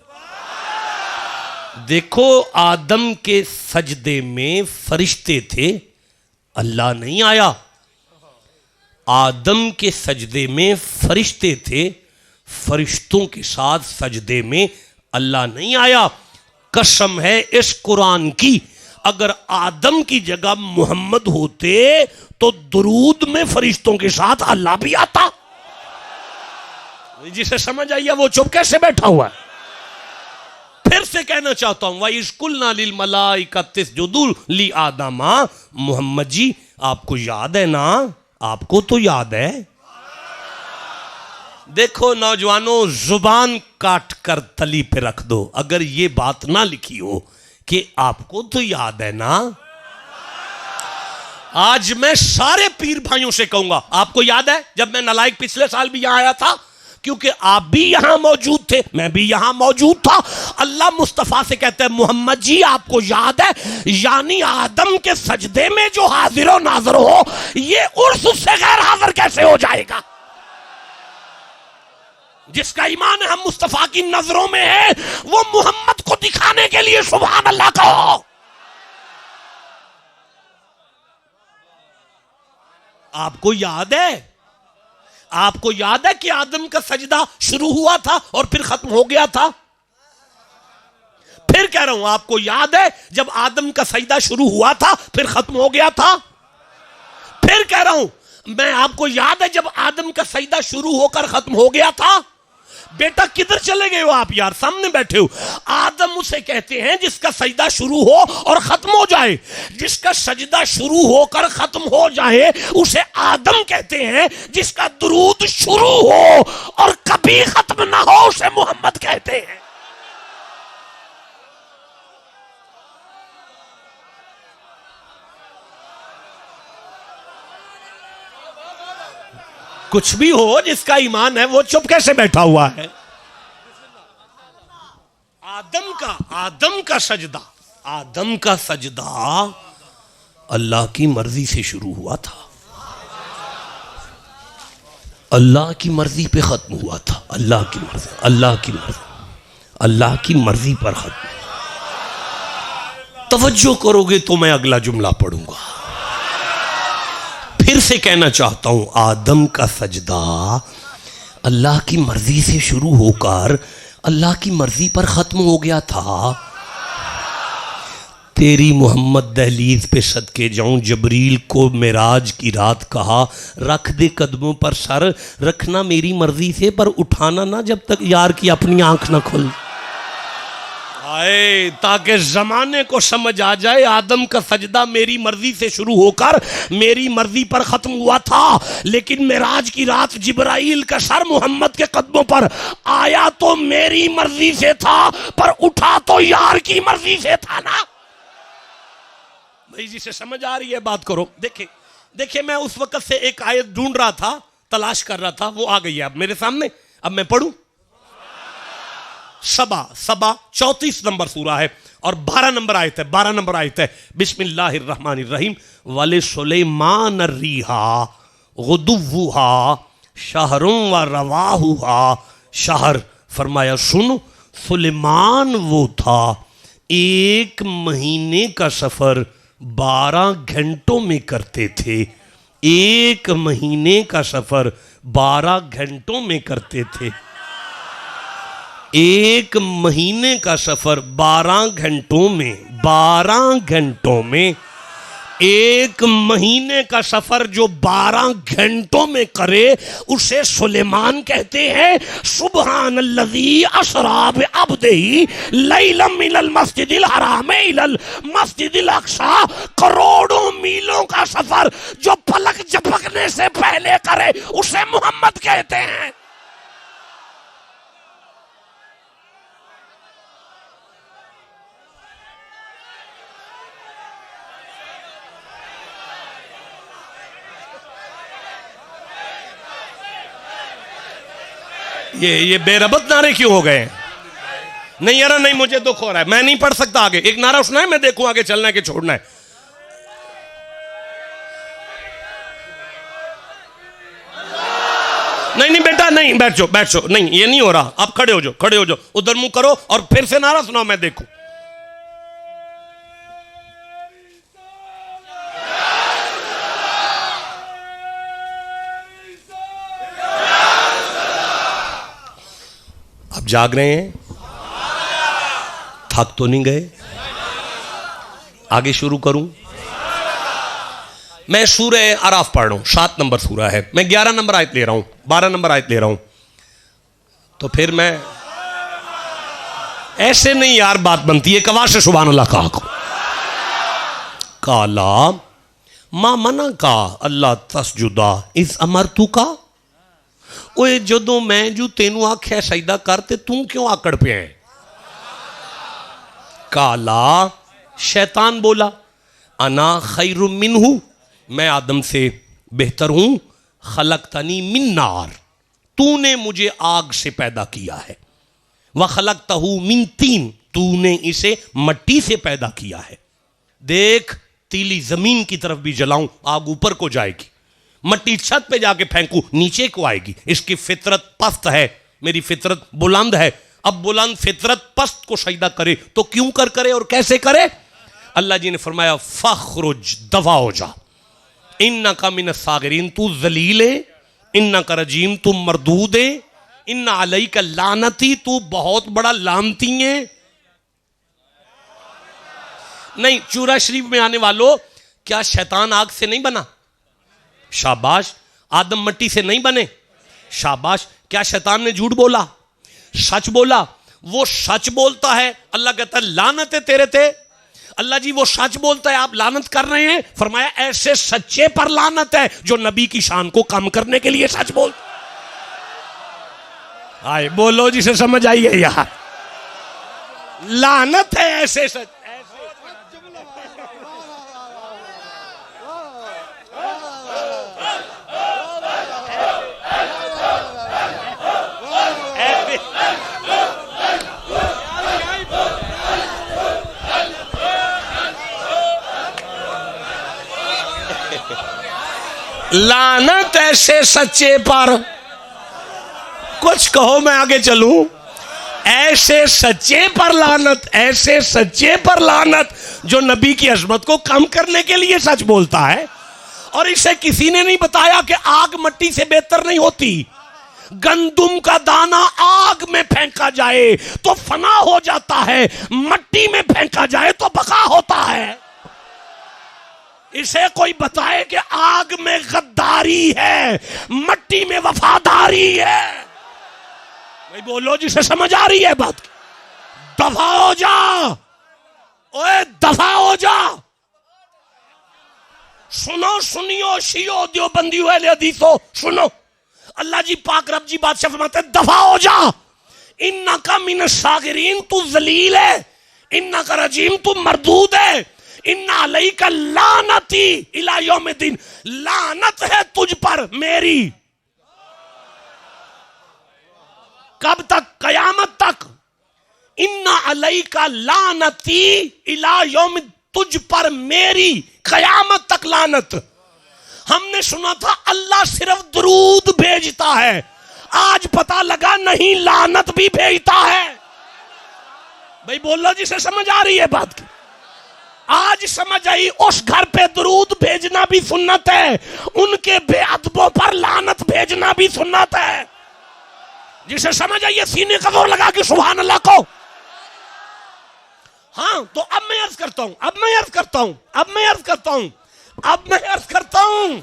देखो, आदम के सजदे में फरिश्ते थे, अल्लाह नहीं आया। आदम के सजदे में फरिश्ते थे, फरिश्तों के साथ सजदे में अल्लाह नहीं आया। कसम है इस कुरान की, अगर आदम की जगह मोहम्मद होते तो दुरूद में फरिश्तों के साथ अल्लाह भी आता। जिसे समझ आई है वो चुप कैसे बैठा हुआ है। फिर से कहना चाहता हूं, वाइस कुलना लिल मलाइकति इस्जुदू ली आदमा। मोहम्मद जी, आपको याद है ना? आपको तो याद है। देखो नौजवानों, जुबान काट कर तली पे रख दो अगर ये बात ना लिखी हो कि आपको तो याद है ना। आज मैं सारे पीर भाइयों से कहूंगा, आपको याद है जब मैं नालायक पिछले साल भी यहां आया था, क्योंकि आप भी यहां मौजूद थे, मैं भी यहां मौजूद था। अल्लाह मुस्तफा से कहते हैं मोहम्मद जी आपको याद है, यानी आदम के सजदे में जो हाजिर और नाजर हो, ये उर्स उससे गैर हाजिर कैसे हो जाएगा? जिसका ईमान हम मुस्तफा की नजरों में है, वो मोहम्मद को दिखाने के लिए सुभान अल्लाह कहो। आपको याद है, आपको याद है कि आदम का सजदा शुरू हुआ था और फिर खत्म हो गया था। फिर कह रहा हूं, आपको याद है जब आदम का सजदा शुरू हुआ था फिर खत्म हो गया था। फिर कह रहा हूं मैं, आपको याद है जब आदम का सजदा शुरू होकर खत्म हो गया था। बेटा किधर चले गए हो आप यार, सामने बैठे हो। आदम उसे कहते हैं जिसका सजदा शुरू हो और खत्म हो जाए। जिसका सजदा शुरू होकर खत्म हो जाए उसे आदम कहते हैं। जिसका दुरूद शुरू हो और कभी खत्म ना हो उसे मोहम्मद कहते हैं। कुछ भी हो, जिसका ईमान है वो चुप कैसे बैठा हुआ है? आदम का सजदा अल्लाह की मर्जी से शुरू हुआ था, अल्लाह की मर्जी पे खत्म हुआ था। अल्लाह की मर्जी पर खत्म। तवज्जो करोगे तो मैं अगला जुमला पढ़ूंगा। फिर से कहना चाहता हूं, आदम का सजदा अल्लाह की मर्जी से शुरू होकर अल्लाह की मर्जी पर खत्म हो गया था। तेरी मोहम्मद दहलीज पे सदके जाऊं, जबरील को मेराज की रात कहा रख दे कदमों पर सर, रखना मेरी मर्जी से पर उठाना ना जब तक यार की अपनी आंख ना खुल आए, ताकि जमाने को समझ आ जाए आदम का सजदा मेरी मर्जी से शुरू होकर मेरी मर्जी पर खत्म हुआ था। लेकिन मेराज की रात जिब्राइल का सर मोहम्मद के कदमों पर आया तो मेरी मर्जी से था, पर उठा तो यार की मर्जी से था ना। भाई जी से समझ आ रही है बात? करो। देखिए मैं उस वक्त से एक आयत ढूंढ रहा था, तलाश कर रहा था, वो आ गई है अब मेरे सामने। अब मैं पढ़ूं। सबा 34 नंबर सूरा है और 12 नंबर आयत है। बिस्मिल्लाहिर्रहमानिर्रहीम। वाले सुलेमान रिहा गुदुव्वुहा शहरुम व रवाहुहा शहर। फरमाया सुनो, सुलेमान वो था एक महीने का सफर 12 घंटों में करते थे। एक महीने का सफर 12 घंटों में करते थे। एक महीने का सफर 12 घंटों में, 12 घंटों में। एक महीने का सफर जो 12 घंटों में करे उसे सुलेमान कहते हैं। सुब्हानल्लज़ी असरा बिअब्दिही लैलन मिनल मस्जिदिल हराम इलल मस्जिदिल अक्सा। करोड़ों मीलों का सफर जो पलक झपकने से पहले करे उसे मोहम्मद कहते हैं। ये बेरबत नारे क्यों हो गए? नहीं यार नहीं, मुझे दुख हो रहा है, मैं नहीं पढ़ सकता आगे। एक नारा सुना है, मैं देखूं आगे चलना है कि छोड़ना है। नहीं बेटा नहीं, बैठ जाओ। नहीं ये नहीं हो रहा, आप खड़े हो जाओ, उधर मुंह करो और फिर से नारा सुनाओ, मैं देखूं। आप जाग रहे हैं? थक तो नहीं गए? आगे शुरू करूं? मैं सूरह अराफ पढ़ रहा हूं, 7 नंबर सूरा है। मैं 11 नंबर आयत ले रहा हूं, 12 नंबर आयत ले रहा हूं। तो फिर मैं ऐसे नहीं यार बात बनती है। कवा से सुभान अल्लाह कहा को काला मां मना का अल्लाह तसजुदा इस अमर तू का। ओए जदों मैं जो तेनू आख्या सजदा कर ते तू क्यों आकड़ पे है? काला शैतान बोला अना खैरुम मिन्हु, मैं आदम से बेहतर हूं। खलकतनी मिन नार, तूने मुझे आग से पैदा किया है। व खलकतहू मिन तीन, तूने इसे मट्टी से पैदा किया है। देख तीली जमीन की तरफ भी जलाऊं, आग ऊपर को जाएगी, मट्टी छत पे जाके फेंकूं, नीचे को आएगी। इसकी फितरत पस्त है, मेरी फितरत बुलंद है। अब बुलंद फितरत पस्त को सजदा करे तो क्यों कर करे और कैसे करे? अल्लाह जी ने फरमाया फखरुज, दफा हो जा, इन्ना का मिन सागिरीन, तू जलील है, इन्ना का रजीम, तू मरदूद है, इन्ना अलई का लानती, तू बहुत बड़ा लानती है। नहीं, चूरा शरीफ में आने वालों, क्या शैतान आग से नहीं बना? शाबाश। आदम मट्टी से नहीं बने? शाबाश। क्या शैतान ने झूठ बोला? सच बोला। वो सच बोलता है, अल्लाह कहता है लानत है तेरे ते। अल्लाह जी वो सच बोलता है, आप लानत कर रहे हैं। फरमाया ऐसे सच्चे पर लानत है जो नबी की शान को कम करने के लिए सच बोलता। आए बोलो जिसे समझ आई है यार, लानत है ऐसे सच। लानत ऐसे सच्चे पर, कुछ कहो मैं आगे चलूं। ऐसे सच्चे पर लानत, ऐसे सच्चे पर लानत जो नबी की अजमत को कम करने के लिए सच बोलता है। और इसे किसी ने नहीं बताया कि आग मट्टी से बेहतर नहीं होती। गंदुम का दाना आग में फेंका जाए तो फना हो जाता है, मट्टी में फेंका जाए तो बका होता है। इसे कोई बताए कि आग में गद्दारी है, मट्टी में वफादारी है। भाई बोलो जिसे समझ आ रही है बात। दफा हो जा, ओए दफा हो जा। सुनो सुनियो शियो देवबंदियो अहले हदीसो, सुनो। अल्लाह जी पाक रब जी बादशाह फरमाते दफा हो जा। इन्ना का मिन सागिरीन, तू जलील है, इन्ना का रजीम, तू मरदूद है, इन्ना अलई का लानती इला यौमिद्दीन, लानत है तुझ पर मेरी। कब तक? कयामत तक। इन्ना अलई का लानती इला यौमिद्दीन, तुझ पर मेरी कयामत तक लानत। हमने सुना था अल्लाह सिर्फ दरूद भेजता है, आज पता लगा नहीं लानत भी भेजता है। भाई बोलो जिसे समझ आ रही है बात की। आज समझ आई, उस घर पे दरूद भेजना भी सुन्नत है, उनके बेअदबों पर लानत भेजना भी सुन्नत है। जिसे समझ आई सीने का जोर लगा के सुभान अल्लाह को। हाँ तो अब मैं अर्ज करता हूं, अब मैं अर्ज करता हूं, अब मैं अर्ज करता हूं, अब मैं अर्ज करता हूं।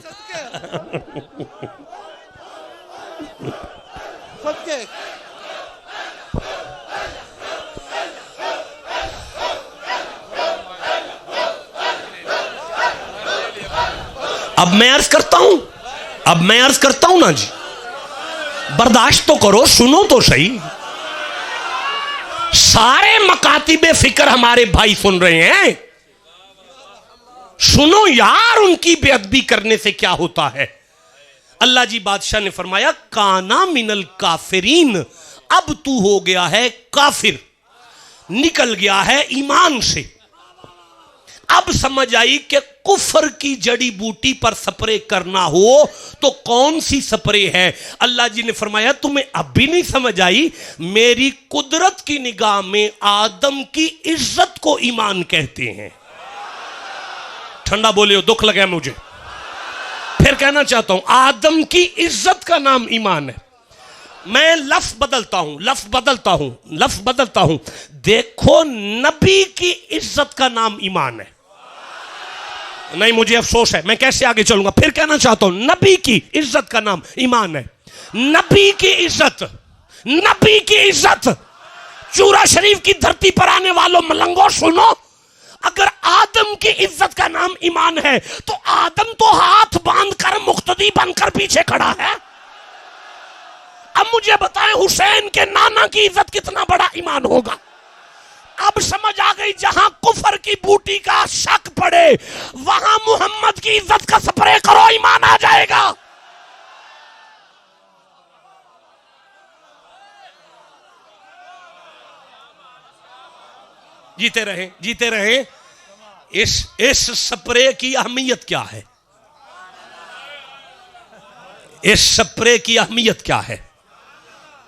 अब मैं अर्ज करता हूं, अब मैं अर्ज करता हूं ना जी, बर्दाश्त तो करो, सुनो तो सही। सारे मकातिबे फिक्र हमारे भाई सुन रहे हैं, सुनो यार, उनकी बेअदबी करने से क्या होता है। अल्लाह जी बादशाह ने फरमाया काना मिनल काफिरीन, अब तू हो गया है काफिर, निकल गया है ईमान से। अब समझ आई कि कुफर की जड़ी बूटी पर स्प्रे करना हो तो कौन सी स्प्रे है। अल्लाह जी ने फरमाया तुम्हें अब भी नहीं समझ आई, मेरी कुदरत की निगाह में आदम की इज्जत को ईमान कहते हैं। ठंडा बोले हो, दुख लगा मुझे, फिर कहना चाहता हूं आदम की इज्जत का नाम ईमान है। मैं लफ्ज बदलता हूं, लफ्ज बदलता हूं, लफ्ज बदलता हूं। देखो नबी की इज्जत का नाम ईमान है। नहीं मुझे अफसोस है, मैं कैसे आगे चलूंगा। फिर कहना चाहता हूं नबी की इज्जत का नाम ईमान है। नबी की इज्जत, नबी की इज्जत। चूरा शरीफ की धरती पर आने वालों मलंगो सुनो, अगर आदम की इज्जत का नाम ईमान है तो आदम तो हाथ बांधकर मुख्तदी बनकर पीछे खड़ा है। अब मुझे बताएं हुसैन के नाना की इज्जत कितना बड़ा ईमान होगा। अब समझ आ गई, जहां कुफर की बूटी का शक पड़े वहां मोहम्मद की इज्जत का स्प्रे करो, ईमान आ जाएगा। जीते रहें, जीते रहें। इस स्प्रे की अहमियत क्या है? इस स्प्रे की अहमियत क्या है?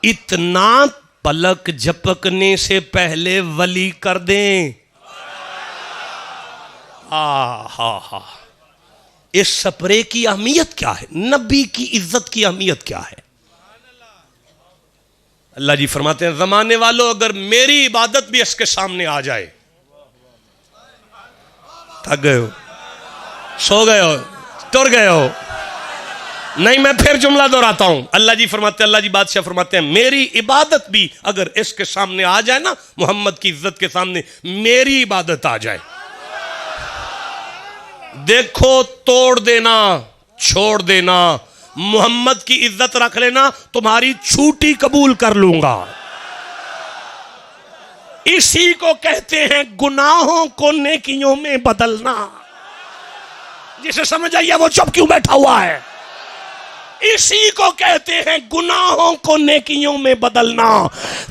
इतना पलक झपकने से पहले वली कर दें। हा। इस स्प्रे की अहमियत क्या है? नबी की इज्जत की अहमियत क्या है? अल्लाह जी फरमाते हैं, जमाने वालों अगर मेरी इबादत भी इसके सामने आ जाए, थक गए हो, सो गए हो, तुर गए हो, नहीं मैं फिर जुमला दोहराता हूं। अल्लाह जी फरमाते हैं, अल्लाह जी बादशाह फरमाते हैं, मेरी इबादत भी अगर इसके सामने आ जाए ना, मोहम्मद की इज्जत के सामने मेरी इबादत आ जाए, देखो तोड़ देना, छोड़ देना, मोहम्मद की इज्जत रख लेना, तुम्हारी छूटी कबूल कर लूंगा। इसी को कहते हैं गुनाहों को नेकियों में बदलना। जिसे समझ आइए वो चुप क्यों बैठा हुआ है? इसी को कहते हैं गुनाहों को नेकियों में बदलना।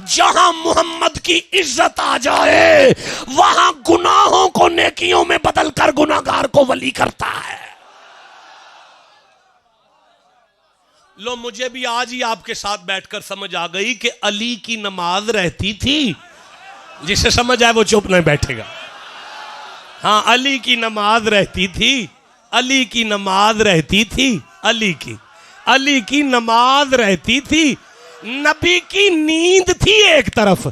जहां मोहम्मद की इज्जत आ जाए वहां गुनाहों को नेकियों में बदलकर गुनाहगार को वली करता है। लो, मुझे भी आज ही आपके साथ बैठकर समझ आ गई कि अली की नमाज रहती थी। जिसे समझ आए वो चुप नहीं बैठेगा। हाँ, अली की नमाज रहती थी, अली की नमाज रहती थी, अली की नमाज रहती थी। नबी की नींद थी एक तरफ,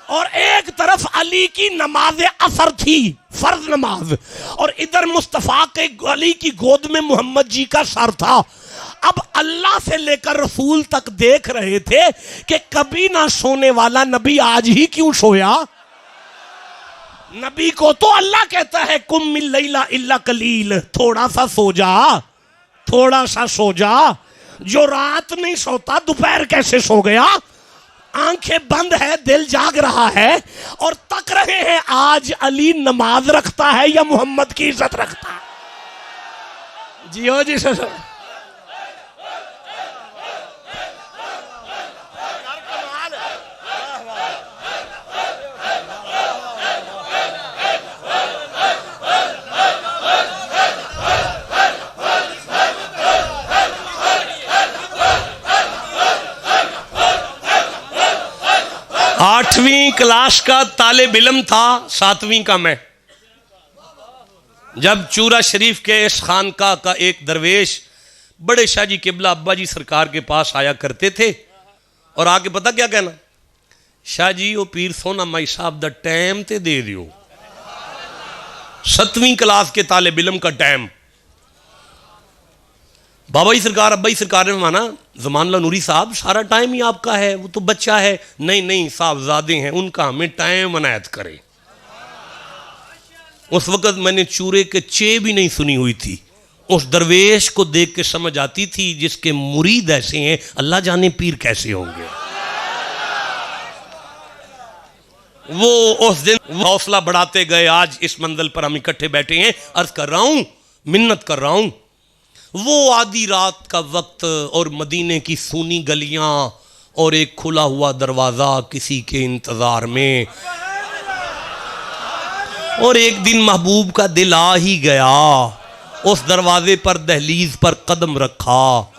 और एक तरफ अली की नमाज असर थी, फर्ज नमाज, और इधर मुस्तफा के अली की गोद में मोहम्मद जी का सर था। अब अल्लाह से लेकर रसूल तक देख रहे थे कि कभी ना सोने वाला नबी आज ही क्यों सोया। नबी को तो अल्लाह कहता है कुम मिन लैला इल्ला कलील, थोड़ा सा सो जा, थोड़ा सा सो जा। जो रात नहीं सोता दोपहर कैसे सो गया? आंखें बंद है, दिल जाग रहा है, और तक रहे हैं आज अली नमाज रखता है या मोहम्मद की इज्जत रखता है। जियो जी सर। 8वीं क्लास का तालिब इल्म था, 7वीं का मैं। जब चूरा शरीफ के इस खानका का एक दरवेश बड़े शाह जी किबला अब्बा जी सरकार के पास आया करते थे, और आके पता क्या कहना, शाह जी वो पीर सोना माई साहब दा टाइम ते दे दियो। 7वीं क्लास के तालिब इल्म का टाइम। बाबा जी सरकार अब्बा जी सरकार ने माना, ज़मानुल्लाह नूरी साहब सारा टाइम ही आपका है, वो तो बच्चा है। नहीं नहीं साहबजादे हैं, उनका हमें टाइम अनायत करें। उस वक़्त मैंने चूरे के चे भी नहीं सुनी हुई थी। उस दरवेश को देख के समझ आती थी जिसके मुरीद ऐसे हैं, अल्लाह जाने पीर कैसे होंगे। वो उस दिन हौसला बढ़ाते गए। आज इस मंजिल पर हम इकट्ठे बैठे हैं। अर्ज कर रहा हूं, मिन्नत कर रहा हूं, वो आधी रात का वक्त और मदीने की सूनी गलियां और एक खुला हुआ दरवाजा किसी के इंतजार में। और एक दिन महबूब का दिल आ ही गया, उस दरवाजे पर दहलीज पर कदम रखा।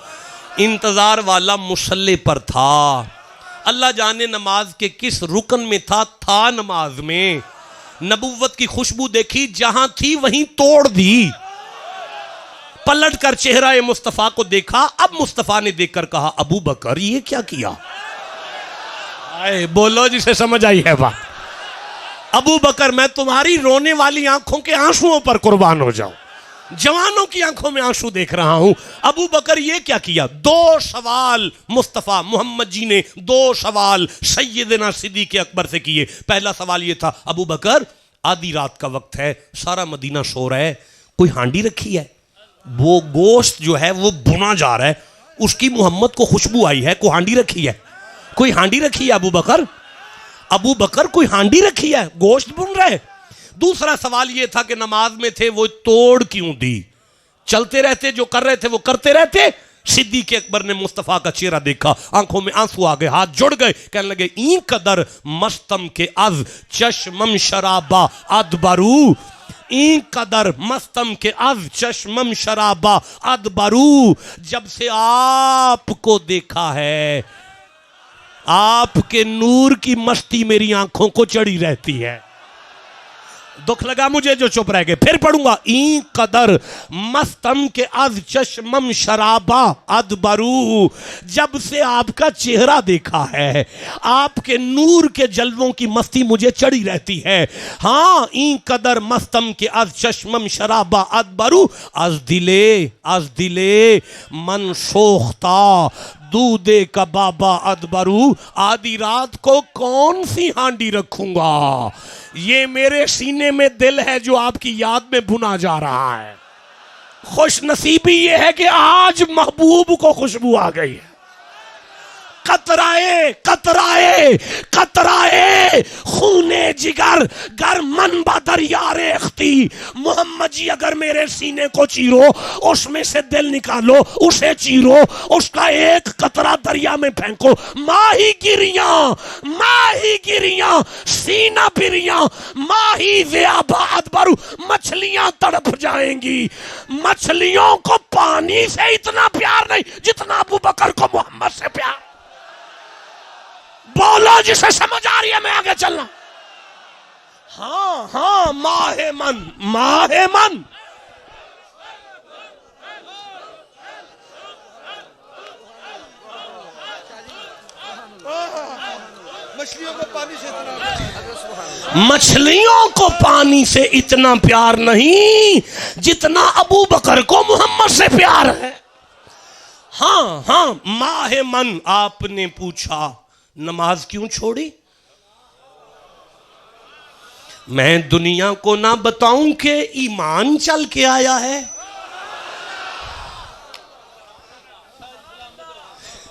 इंतजार वाला मुसल्ले पर था। अल्लाह जाने नमाज के किस रुकन में था नमाज में। नबुव्वत की खुशबू देखी, जहां थी वहीं तोड़ दी। पलट कर चेहरा मुस्तफ़ा को देखा। अब मुस्तफ़ा ने देखकर कहा, अबू बकर ये क्या किया? आए बोलो जिसे समझ आई है बात। अबू बकर मैं तुम्हारी रोने वाली आंखों के आंसुओं पर कुर्बान हो जाऊं, जवानों की आंखों में आंसू देख रहा हूं। अबू बकर ये क्या किया? 2 सवाल मुस्तफ़ा मोहम्मद जी ने 2 सवाल सैयदना सिद्दीक़ अकबर से किए। पहला सवाल ये था, अबू बकर आधी रात का वक्त है, सारा मदीना सो रहा है, कोई हांडी रखी है? वो गोश्त जो है वो भुना जा रहा है, उसकी मोहम्मद को खुशबू आई है, कोई हांडी रखी है? कोई हांडी रखी है अबू बकर? अबू बकर कोई हांडी रखी है, गोश्त भुन रहा है। दूसरा सवाल ये था कि नमाज में थे, वो तोड़ क्यों दी? चलते रहते, जो कर रहे थे वो करते रहते, सिद्दीक़ अकबर ने मुस्तफ़ा का चेहरा देखा, आंखों में आंसू आ गए, हाथ जुड़ गए, कहने लगे ई कदर मस्तम के अज चश्मम शराबा अदबरू, ई कदर मस्तम के अज चश्मम शराबा अदबरू, जब से आपको देखा है आपके नूर की मस्ती मेरी आंखों को चढ़ी रहती है। दुख लगा मुझे जो चुप रह गए, फिर पढ़ूंगा ई कदर मस्तम के अज चश्मम शराबा अदबरू, जब से आपका चेहरा देखा है आपके नूर के जलवों की मस्ती मुझे चढ़ी रहती है। हाँ, ई कदर मस्तम के अज चश्मम शराबा अदबरू, अज दिले मन सोख्ता दूधे का बाबा अदबरू, आधी रात को कौन सी हांडी रखूंगा, ये मेरे सीने में दिल है जो आपकी याद में भुना जा रहा है। खुश नसीबी ये है कि आज महबूब को खुशबू आ गई है। कतराए कतराए कतराए खूने जिगर गर मन बदरिया रेख्ती, मोहम्मद जी अगर मेरे सीने को चीरो, उसमें से दिल निकालो, उसे चीरो, उसका एक कतरा दरिया में फेंको, माही गिरियां सीना बिरियां माही ज़ियाबाद बरू, मछलियां तड़प जाएंगी। मछलियों को पानी से इतना प्यार नहीं जितना अबू बकर को मोहम्मद से प्यार। बोलो जिसे समझ आ रही है, मैं आगे चलना। हाँ, माहे मन मछलियों को पानी से इतना प्यार नहीं जितना अबू बकर को मोहम्मद से प्यार है। हाँ, माहे मन, आपने पूछा नमाज क्यों छोड़ी? मैं दुनिया को ना बताऊं कि ईमान चल के आया है?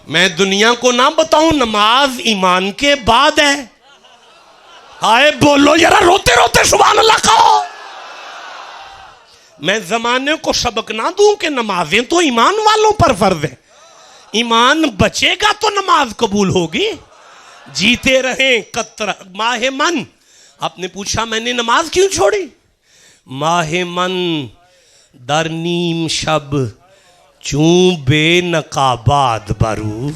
मैं दुनिया को ना बताऊं नमाज ईमान के बाद है? हाय बोलो जरा, रोते रोते सुभान अल्लाह कहो। मैं जमाने को सबक ना दूं कि नमाजें तो ईमान वालों पर फर्ज है, ईमान बचेगा तो नमाज कबूल होगी। जीते रहे कतरा माहे मन। आपने पूछा मैंने नमाज क्यों छोड़ी? माहे मन दर नीम शब चूं बेनकाबाद बरू,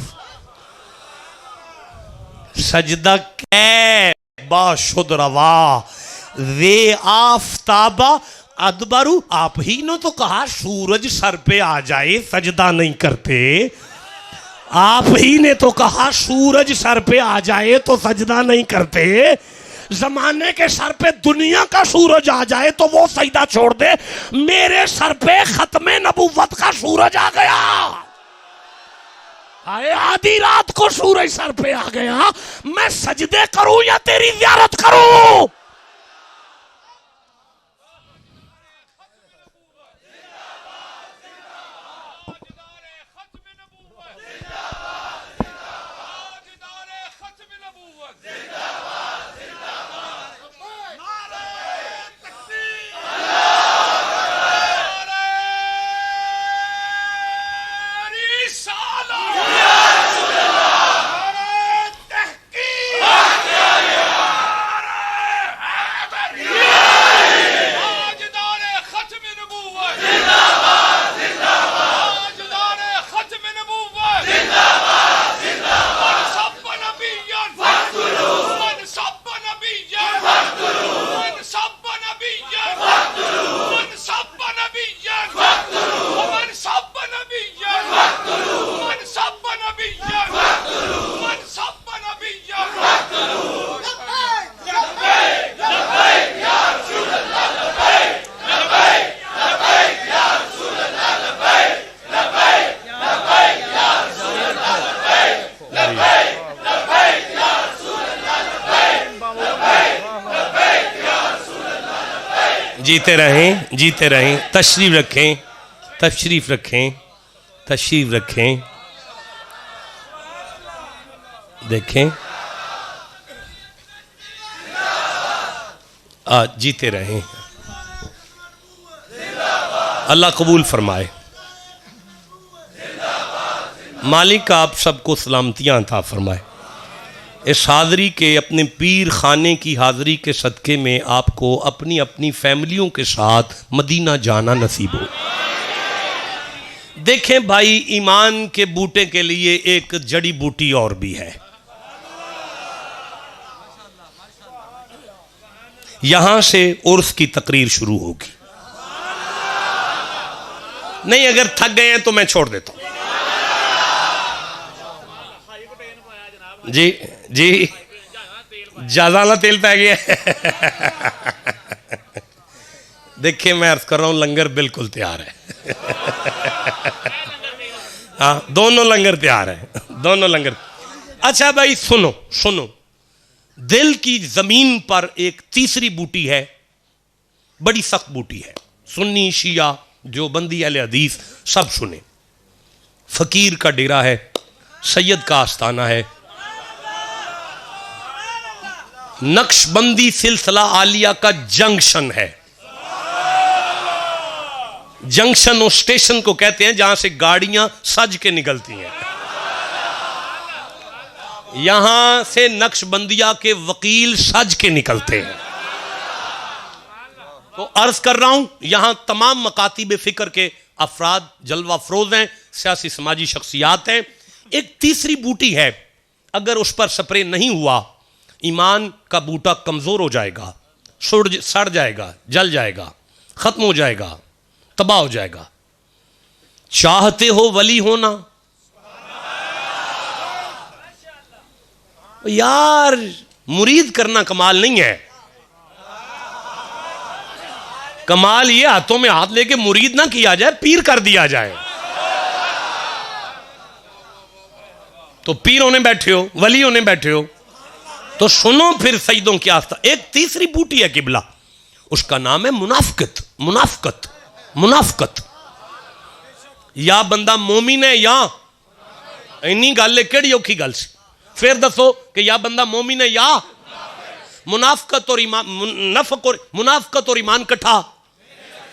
सजदा कै बाशुद रवा वे आफताबा अदबरू। आप ही ने तो कहा सूरज सर पे आ जाए सजदा नहीं करते। आप ही ने तो कहा सूरज सर पे आ जाए तो सजदा नहीं करते। जमाने के सर पे दुनिया का सूरज आ जाए तो वो सजदा छोड़ दे। मेरे सर पे खत्मे नबुव्वत का सूरज आ गया। आए आधी रात को सूरज सर पे आ गया, मैं सजदे करूं या तेरी ज़ियारत करूं? जीते रहें, जीते रहें। तशरीफ रखें, तशरीफ रखें, तशरीफ रखें। देखें, जीते रहें। अल्लाह कबूल फरमाए। मालिक आप सबको सलामतियाँ अता फरमाए। इस हाज़री के अपने पीर खाने की हाज़री के सदक़े में आपको अपनी अपनी फैमिलियों के साथ मदीना जाना नसीब हो। देखें भाई, ईमान के बूटे के लिए एक जड़ी बूटी और भी है। यहां से उर्स की तकरीर शुरू होगी। नहीं, अगर थक गए हैं तो मैं छोड़ देता हूं। जी जी, ज्यादा तेल पै गया। देखिए, मैं अर्ज कर रहा हूं, लंगर बिल्कुल तैयार है। हाँ, दोनों लंगर तैयार है, दोनों लंगर। अच्छा भाई, सुनो सुनो, दिल की जमीन पर एक तीसरी बूटी है, बड़ी सख्त बूटी है। सुन्नी शिया जो बंदी अहले हदीस सब सुने। फकीर का डेरा है, सैयद का आस्थाना है, नक्शबंदी सिलसिला आलिया का जंक्शन है। जंक्शन उस स्टेशन को कहते हैं जहां से गाड़ियां सज के निकलती हैं। यहां से नक्शबंदिया के वकील सज के निकलते हैं। तो अर्ज कर रहा हूं, यहां तमाम मकातिब फिक्र के अफराद जलवा फरोज हैं, सियासी समाजी शख्सियात हैं। एक तीसरी बूटी है, अगर उस पर स्प्रे नहीं हुआ, ईमान का बूटा कमजोर हो जाएगा, सड़ जाएगा, जल जाएगा, खत्म हो जाएगा, तबाह हो जाएगा। चाहते हो वली होना? यार, मुरीद करना कमाल नहीं है। कमाल ये हाथों में हाथ लेके मुरीद ना किया जाए, पीर कर दिया जाए। तो पीर होने बैठे हो, वली होने बैठे हो, तो सुनो फिर सईदों की आस्था। एक तीसरी बूटी है किबला, उसका नाम है मुनाफकत। मुनाफकत मुनाफकत। या बंदा मोमिन है या इन्नी गल है, केड़ी औखी गल सी? फिर दसो कि या बंदा मोमिन है या मुनाफकत और ईमान, मुनाफकत और ईमान कट्ठा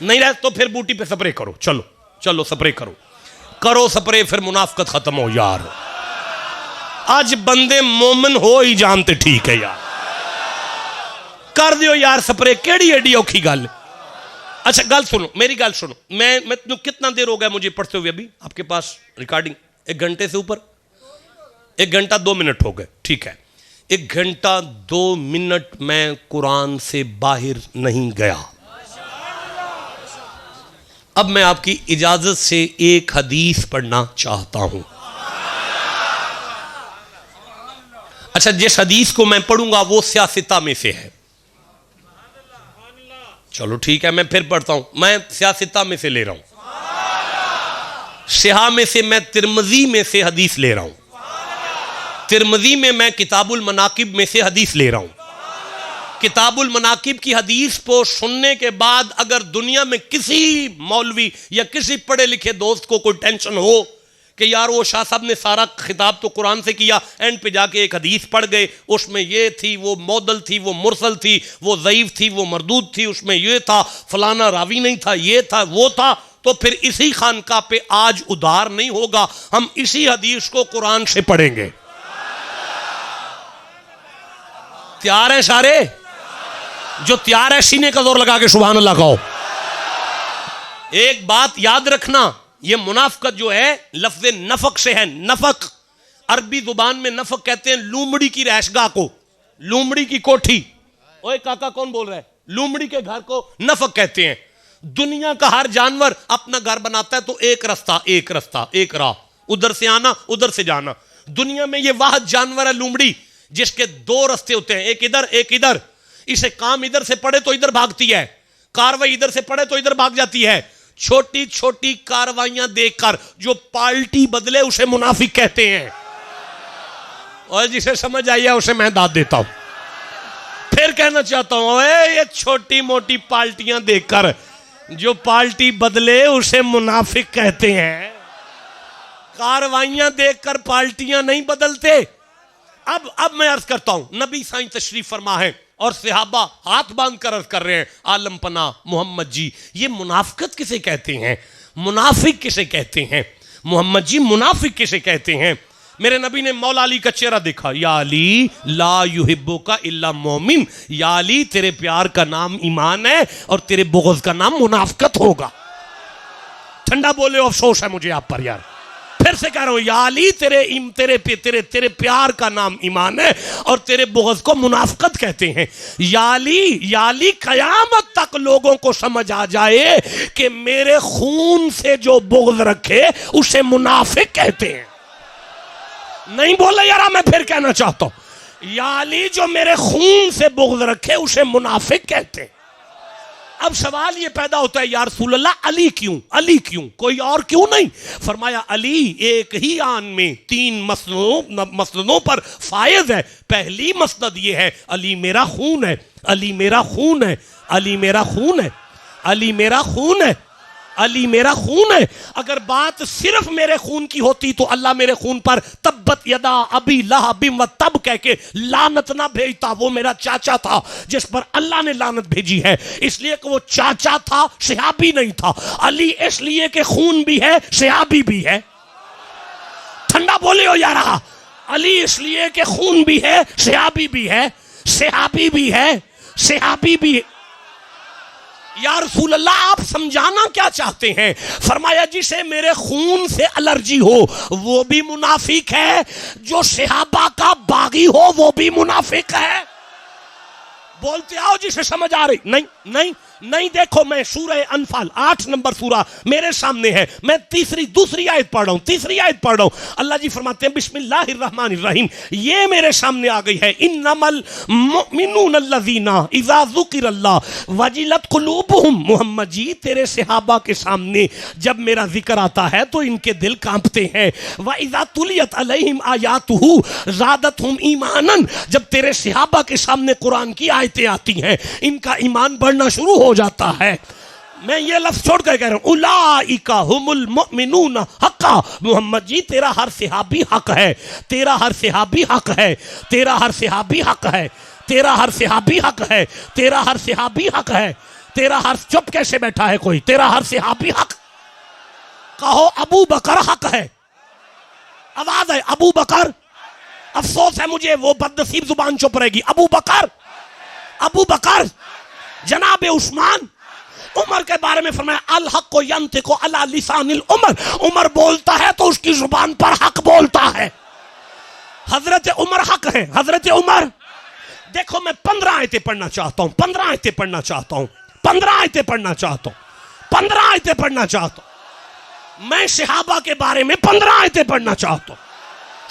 नहीं रहे। तो फिर बूटी पे स्प्रे करो, चलो चलो स्प्रे करो, करो स्प्रे, फिर मुनाफकत खत्म हो। यार आज बंदे मोमिन हो ही जानते, ठीक है यार, कर दियो यार स्प्रे, केड़ी एडी औखी गल। अच्छा गल सुनो, मेरी गल सुनो। मैं कितना देर हो गया मुझे पढ़ते हुए? अभी आपके पास रिकॉर्डिंग 1 घंटे से ऊपर, 1 घंटा 2 मिनट हो गए, ठीक है। 1 घंटा 2 मिनट मैं कुरान से बाहर नहीं गया। अब मैं आपकी इजाजत से एक हदीस पढ़ना चाहता हूं। अच्छा, जिस हदीस को मैं पढ़ूंगा वो सियासता में से है। चलो ठीक है, मैं फिर पढ़ता हूं। मैं सियासता में से ले रहा हूं, सिहा में से मैं तिरमजी में से हदीस ले रहा हूं, तिरमजी में मैं किताबुल मनाकिब में से हदीस ले रहा हूं। किताबुल मनाकिब की हदीस को सुनने के बाद अगर दुनिया में किसी मौलवी या किसी पढ़े लिखे दोस्त को कोई टेंशन हो कि यार वो शाह साहब ने सारा खिताब तो कुरान से किया, एंड पे जाके एक हदीस पढ़ गए, उसमें ये थी, वो मौदल थी, वो मुरसल थी, वो ज़ईफ थी, वो मरदूद थी, उसमें ये था, फलाना रावी नहीं था, ये था, वो था, तो फिर इसी खानका पे आज उधार नहीं होगा। हम इसी हदीस को कुरान से पढ़ेंगे। तैयार हैं सारे? जो तैयार है सीने का जोर लगा के सुभान अल्लाह कहो। एक बात याद रखना, ये मुनाफकत जो है लफ्ज़ नफक से है। नफक अरबी जुबान में नफक कहते हैं लूमड़ी की रैशगाह को, लूमड़ी की कोठी। ओए काका कौन बोल रहा है? लूमड़ी के घर को नफक कहते हैं। दुनिया का हर जानवर अपना घर बनाता है तो एक रास्ता एक राह, उधर से आना उधर से जाना। दुनिया में ये वाहिद जानवर है लूमड़ी जिसके 2 रास्ते होते हैं, एक इधर एक इधर। इसे काम इधर से पड़े तो इधर भागती है, कार्रवाई इधर से पड़े तो इधर भाग जाती है। छोटी छोटी कार्रवाइयां देखकर जो पार्टी बदले उसे मुनाफिक कहते हैं। और जिसे समझ आई है उसे मैं दाद देता हूं। फिर कहना चाहता हूं, ये छोटी मोटी पार्टियां देखकर जो पार्टी बदले उसे मुनाफिक कहते हैं। कार्रवाइयां देखकर पार्टियां नहीं बदलते। अब मैं अर्ज करता हूं, नबी साईं तशरीफ फरमा है और सहाबा हाथ बांध कर अर्ज कर रहे हैं, आलम पना मोहम्मद जी, ये मुनाफिकत किसे कहते हैं? मुनाफिक किसे कहते हैं? मोहम्मद जी मुनाफिक किसे कहते हैं? मेरे नबी ने मौला अली का चेहरा देखा, या अली ला युहिब्बु का इल्ला मोमिन, या अली तेरे प्यार का नाम ईमान है और तेरे बुग़्ज़ का नाम मुनाफिकत होगा। ठंडा बोले, अफसोस है मुझे आप पर यार, फिर से कह रहा हूं, या अली तेरे प्यार का नाम ईमान है और तेरे बुग़्ज़ को मुनाफिकत कहते हैं। या अली कयामत तक लोगों को समझ आ जाए कि मेरे खून से जो बुग़्ज़ रखे उसे मुनाफिक कहते हैं। नहीं बोले यार, मैं फिर कहना चाहता हूं, या अली जो मेरे खून से बुग़्ज़ रखे उसे मुनाफिक कहते हैं। अब सवाल ये पैदा होता है, या रसूल अल्लाह अली क्यों, अली क्यों, कोई और क्यों नहीं? फरमाया अली एक ही आन में 3 मसनदों पर फायज है। पहली मसनद ये है, अली मेरा खून है, अली मेरा खून है, अली मेरा खून है, अली मेरा खून है, अली मेरा खून है। अगर बात सिर्फ मेरे खून की होती तो अल्लाह मेरे खून पर तब्बत यदा अबी लहबिम व तब कह के लानत ना भेजता। वो मेरा चाचा था जिस पर अल्लाह ने लानत भेजी है, इसलिए कि वो चाचा था, सहाबी नहीं था। अली इसलिए कि खून भी है, सहाबी भी है। ठंडा बोले हो यारा, अली इसलिए कि खून भी है, सहाबी भी है, सहाबी भी है, सहाबी भी है। या रसूल अल्लाह आप समझाना क्या चाहते हैं? फरमाया जिसे मेरे खून से एलर्जी हो वो भी मुनाफिक है, जो सहाबा का बागी हो वो भी मुनाफिक है। बोलते आओ जिसे समझ आ रही। नहीं नहीं नहीं, देखो मैं सूरह अनफाल 8 नंबर सूरा मेरे सामने है, मैं दूसरी आयत पढ़ रहा हूं, तीसरी आयत पढ़ रहा हूं। अल्लाह जी फरमाते हैं बिस्मिल्लाहिर्रहमानिर्रहीम, ये मेरे सामने आ गई है, इन्नमल मुमिनून अल्लज़ीना इज़ा ज़ुकिरल्लाह वजिलत क़ुलूबुहुम। मोहम्मद जी तेरे सहाबा के सामने जब मेरा जिक्र आता है तो इनके दिल कांपते हैं। व इज़ा तुलियत अलैहिम आयातुहु ज़ादतहुम ईमानन, जब तेरे सहाबा के सामने कुरान की आयतें आती हैं इनका ईमान बढ़ना शुरू हो जाता है। मैं ये लफ्ज छोड़ कर कह रहा हूं, उलाइका हुमुल मुमिनून हक्का। मोहम्मद जी तेरा हर सहाबी हक है, तेरा हर सहाबी हक है, तेरा हर सहाबी हक है, तेरा हर सहाबी हक है, तेरा हर सहाबी हक है, तेरा हर, चुप कैसे बैठा है कोई, तेरा हर सहाबी हक। कहो अबू बकर हक है, आवाज है अबू बकर। अफसोस है मुझे वो बदनसीब जुबान चुप रहेगी। अबू बकर, अबू बकर, जनाब उस्मान, उमर के बारे में फरमाया अल हक को यंतिकु अला लिसानिल उमर। उमर बोलता है तो उसकी जुबान पर हक बोलता है। हजरत उमर हक है, हजरत उमर। देखो मैं 15 आयतें पढ़ना चाहता हूं, 15 आयतें पढ़ना चाहता हूं, 15 आयतें पढ़ना चाहता हूं, 15 आयतें पढ़ना चाहता हूं। मैं सहाबा के बारे में 15 आयतें पढ़ना चाहता हूं।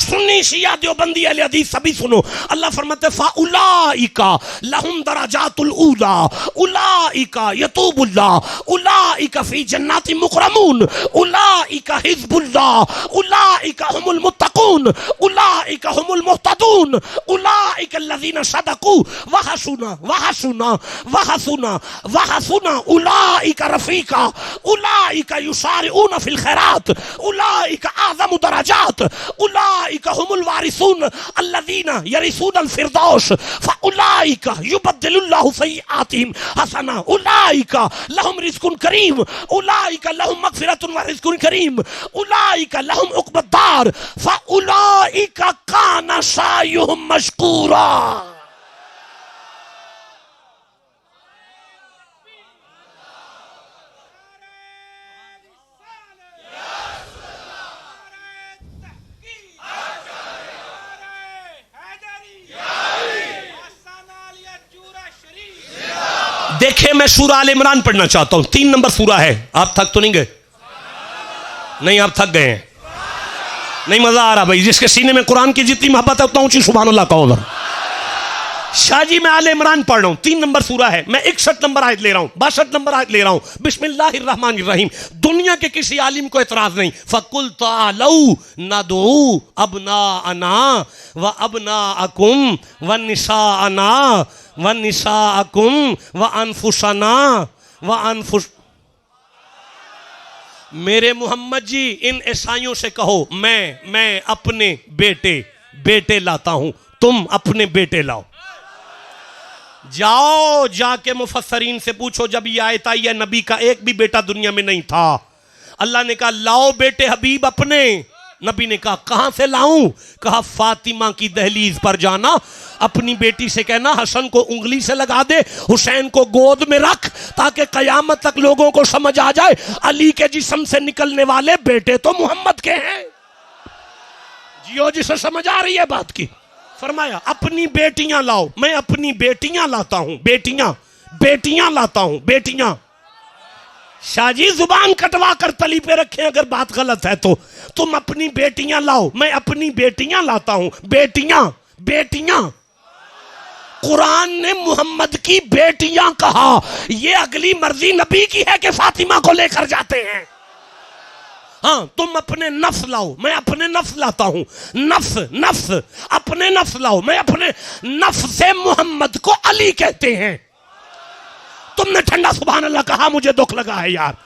सुन्नी शिया देवबंदी अहले हदीस सभी सुनो। अल्लाह फरमाते फाउलाइका लहुम दराजातुल ऊला उलाइका यतूबुल्लाह उलाइका फी जन्नाति मुकरमून उलाइका हिज़्बुल्लाह उलाइका हुमुल मुत्तकून उलाइका हुमुल मुहतदून उलाइका अल्लज़ीना सदकू व हसुना व हसुना व हसुना व हसुना उलाइका रफीका उलाइका युसारिऊना फिल खैरात उलाइका आज़मु दराजात उलाइका हुमुल वारिसून अल्लज़ीना यरिसूनल फिरदौस फउलाइका युबद्दिलुल्लाहु सय्यिआतिहिम हसना उलाइका लहुम रिज़्कुन करीम उलाइका लहुम मग़फ़िरतुन व रिज़्कुन करीम उलाइका लहुम उक़बद्दार फउलाइका काना सायुहुम मशकूरा। देखे मैं सूरा आल इमरान पढ़ना चाहता हूं, 3 नंबर सूरा है। आप थक तो नहीं गए? नहीं आप थक गए हैं? नहीं मजा आ रहा भाई? जिसके सीने में कुरान की जितनी मोहब्बत है उतना ऊंची सुभान अल्लाह कहो। शाह जी मैं आल इमरान पढ़ रहा हूं, 3 नंबर सूरा है। मैं 61 नंबर आयत ले रहा हूं, 62 नंबर आयत ले रहा हूं। बिस्मिल्लाहिर्रहमानिर्रहीम। दुनिया के किसी आलिम को एतराज नहीं। फकुल तालऊ नदू अबनाअना व अबनाअकुम व निसाअना व निसाअकुम व अनफुसना व अनफुस। मेरे मोहम्मद जी इन ईसाइयों से कहो मैं अपने बेटे लाता हूं, तुम अपने बेटे लाओ। जाओ जाके मुफस्सरीन से पूछो जब ये आयत आई है नबी का एक भी बेटा दुनिया में नहीं था। अल्लाह ने कहा लाओ बेटे हबीब अपने। नबी ने कहा कहां से लाऊं? कहा फातिमा की दहलीज पर जाना, अपनी बेटी से कहना हसन को उंगली से लगा दे, हुसैन को गोद में रख, ताकि कयामत तक लोगों को समझ आ जाए अली के जिस्म से निकलने वाले बेटे तो मोहम्मद के हैं। जियो जिसे समझ आ रही है बात की। फरमाया अपनी बेटियां लाओ। मैं अपनी बेटियां लाता हूं, बेटियां लाता हूं, बेटियां। शाहजी जुबान कटवा कर तली पे रखें अगर बात गलत है तो। तुम अपनी बेटियां लाओ, मैं अपनी बेटियां लाता हूं। बेटियां कुरान ने मोहम्मद की बेटियां कहा, ये अगली मर्जी नबी की है कि फातिमा को लेकर जाते हैं। हाँ, तुम अपने नफ्स लाओ, मैं अपने नफ्स लाता हूं। नफ्स अपने नफ्स लाओ, मैं अपने नफ्स से मोहम्मद को अली कहते हैं। तुमने ठंडा सुभान अल्लाह कहा, मुझे दुख लगा है यार।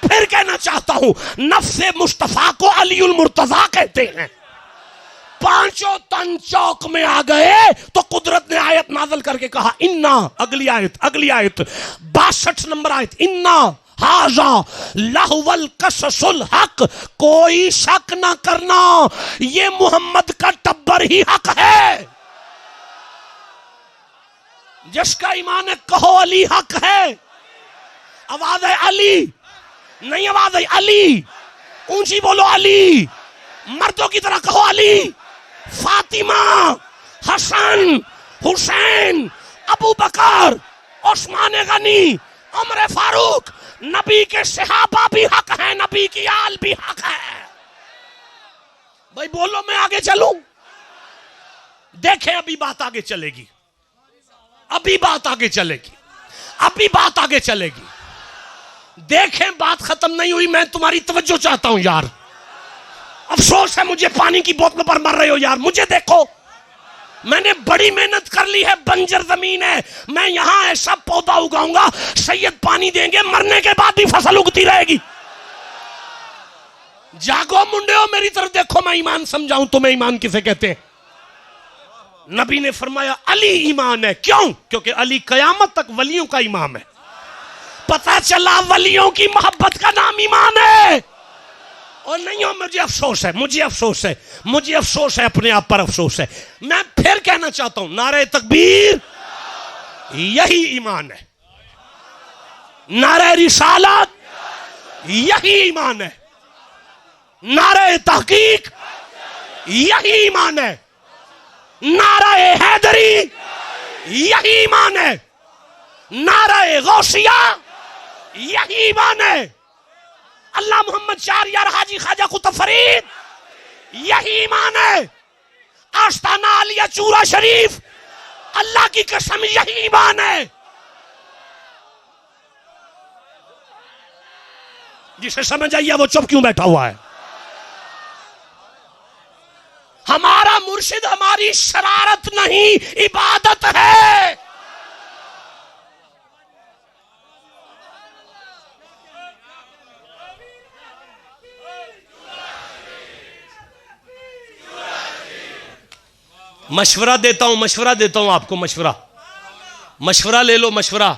फिर कहना चाहता हूं नफ्से मुस्तफा को अलीउल मुर्तजा कहते हैं। पांचों तन चौक में आ गए तो कुदरत ने आयत नाज़िल करके कहा इन्ना, अगली आयत 62 नंबर आयत, इन्ना हाजा लहुवल कससुल हक, कोई शक ना करना ये मोहम्मद का टब्बर ही हक है। जिसका ईमान है कहो अली हक है। आवाज है अली, नहीं आवाज है अली, ऊंची बोलो अली, मर्दों की तरह कहो अली। फातिमा, हसन, हुसैन, अबू बकर, उस्मान गनी, उमर फारूक, नबी के सहाबा भी हक है, नबी की आल भी हक है। भाई बोलो मैं आगे चलूं? देखें अभी बात आगे चलेगी, अभी बात आगे चलेगी। देखें बात खत्म नहीं हुई, मैं तुम्हारी तवज्जो चाहता हूं यार। अफसोस है मुझे, पानी की बोतल पर मर रहे हो यार। मुझे देखो, मैंने बड़ी मेहनत कर ली है, बंजर जमीन है, मैं यहां ऐसा पौधा उगाऊंगा, सैयद पानी देंगे, मरने के बाद भी फसल उगती रहेगी। जागो मुंडे, मेरी तरफ देखो, मैं ईमान समझाऊं तुम्हें ईमान किसे कहते हैं। नबी ने फरमाया अली ईमान है। क्यों? क्योंकि अली कयामत तक वलियों का इमाम है। पता चला वलियों की मोहब्बत का नाम ईमान है। और नहीं हो, मुझे अफसोस है, अपने आप पर अफसोस है। मैं फिर कहना चाहता हूं नारे तकबीर, यही ईमान है। नारे रिसालत, यही ईमान है। नारे तहकीक, यही ईमान है। नाराए हैदरी, यही ईमान है। नाराए गौसिया, यही ईमान है। अल्लाह मोहम्मद चार यार हाजी ख्वाजा कुतुब फरीद, यही ईमान है। आस्ताना आलिया चूरा शरीफ, अल्लाह की कसम यही ईमान है। जिसे समझ आइए वो चुप क्यों बैठा हुआ है? हमारा मुर्शिद हमारी शरारत नहीं, इबादत है। मशवरा देता हूं आपको, मशवरा ले लो। मशवरा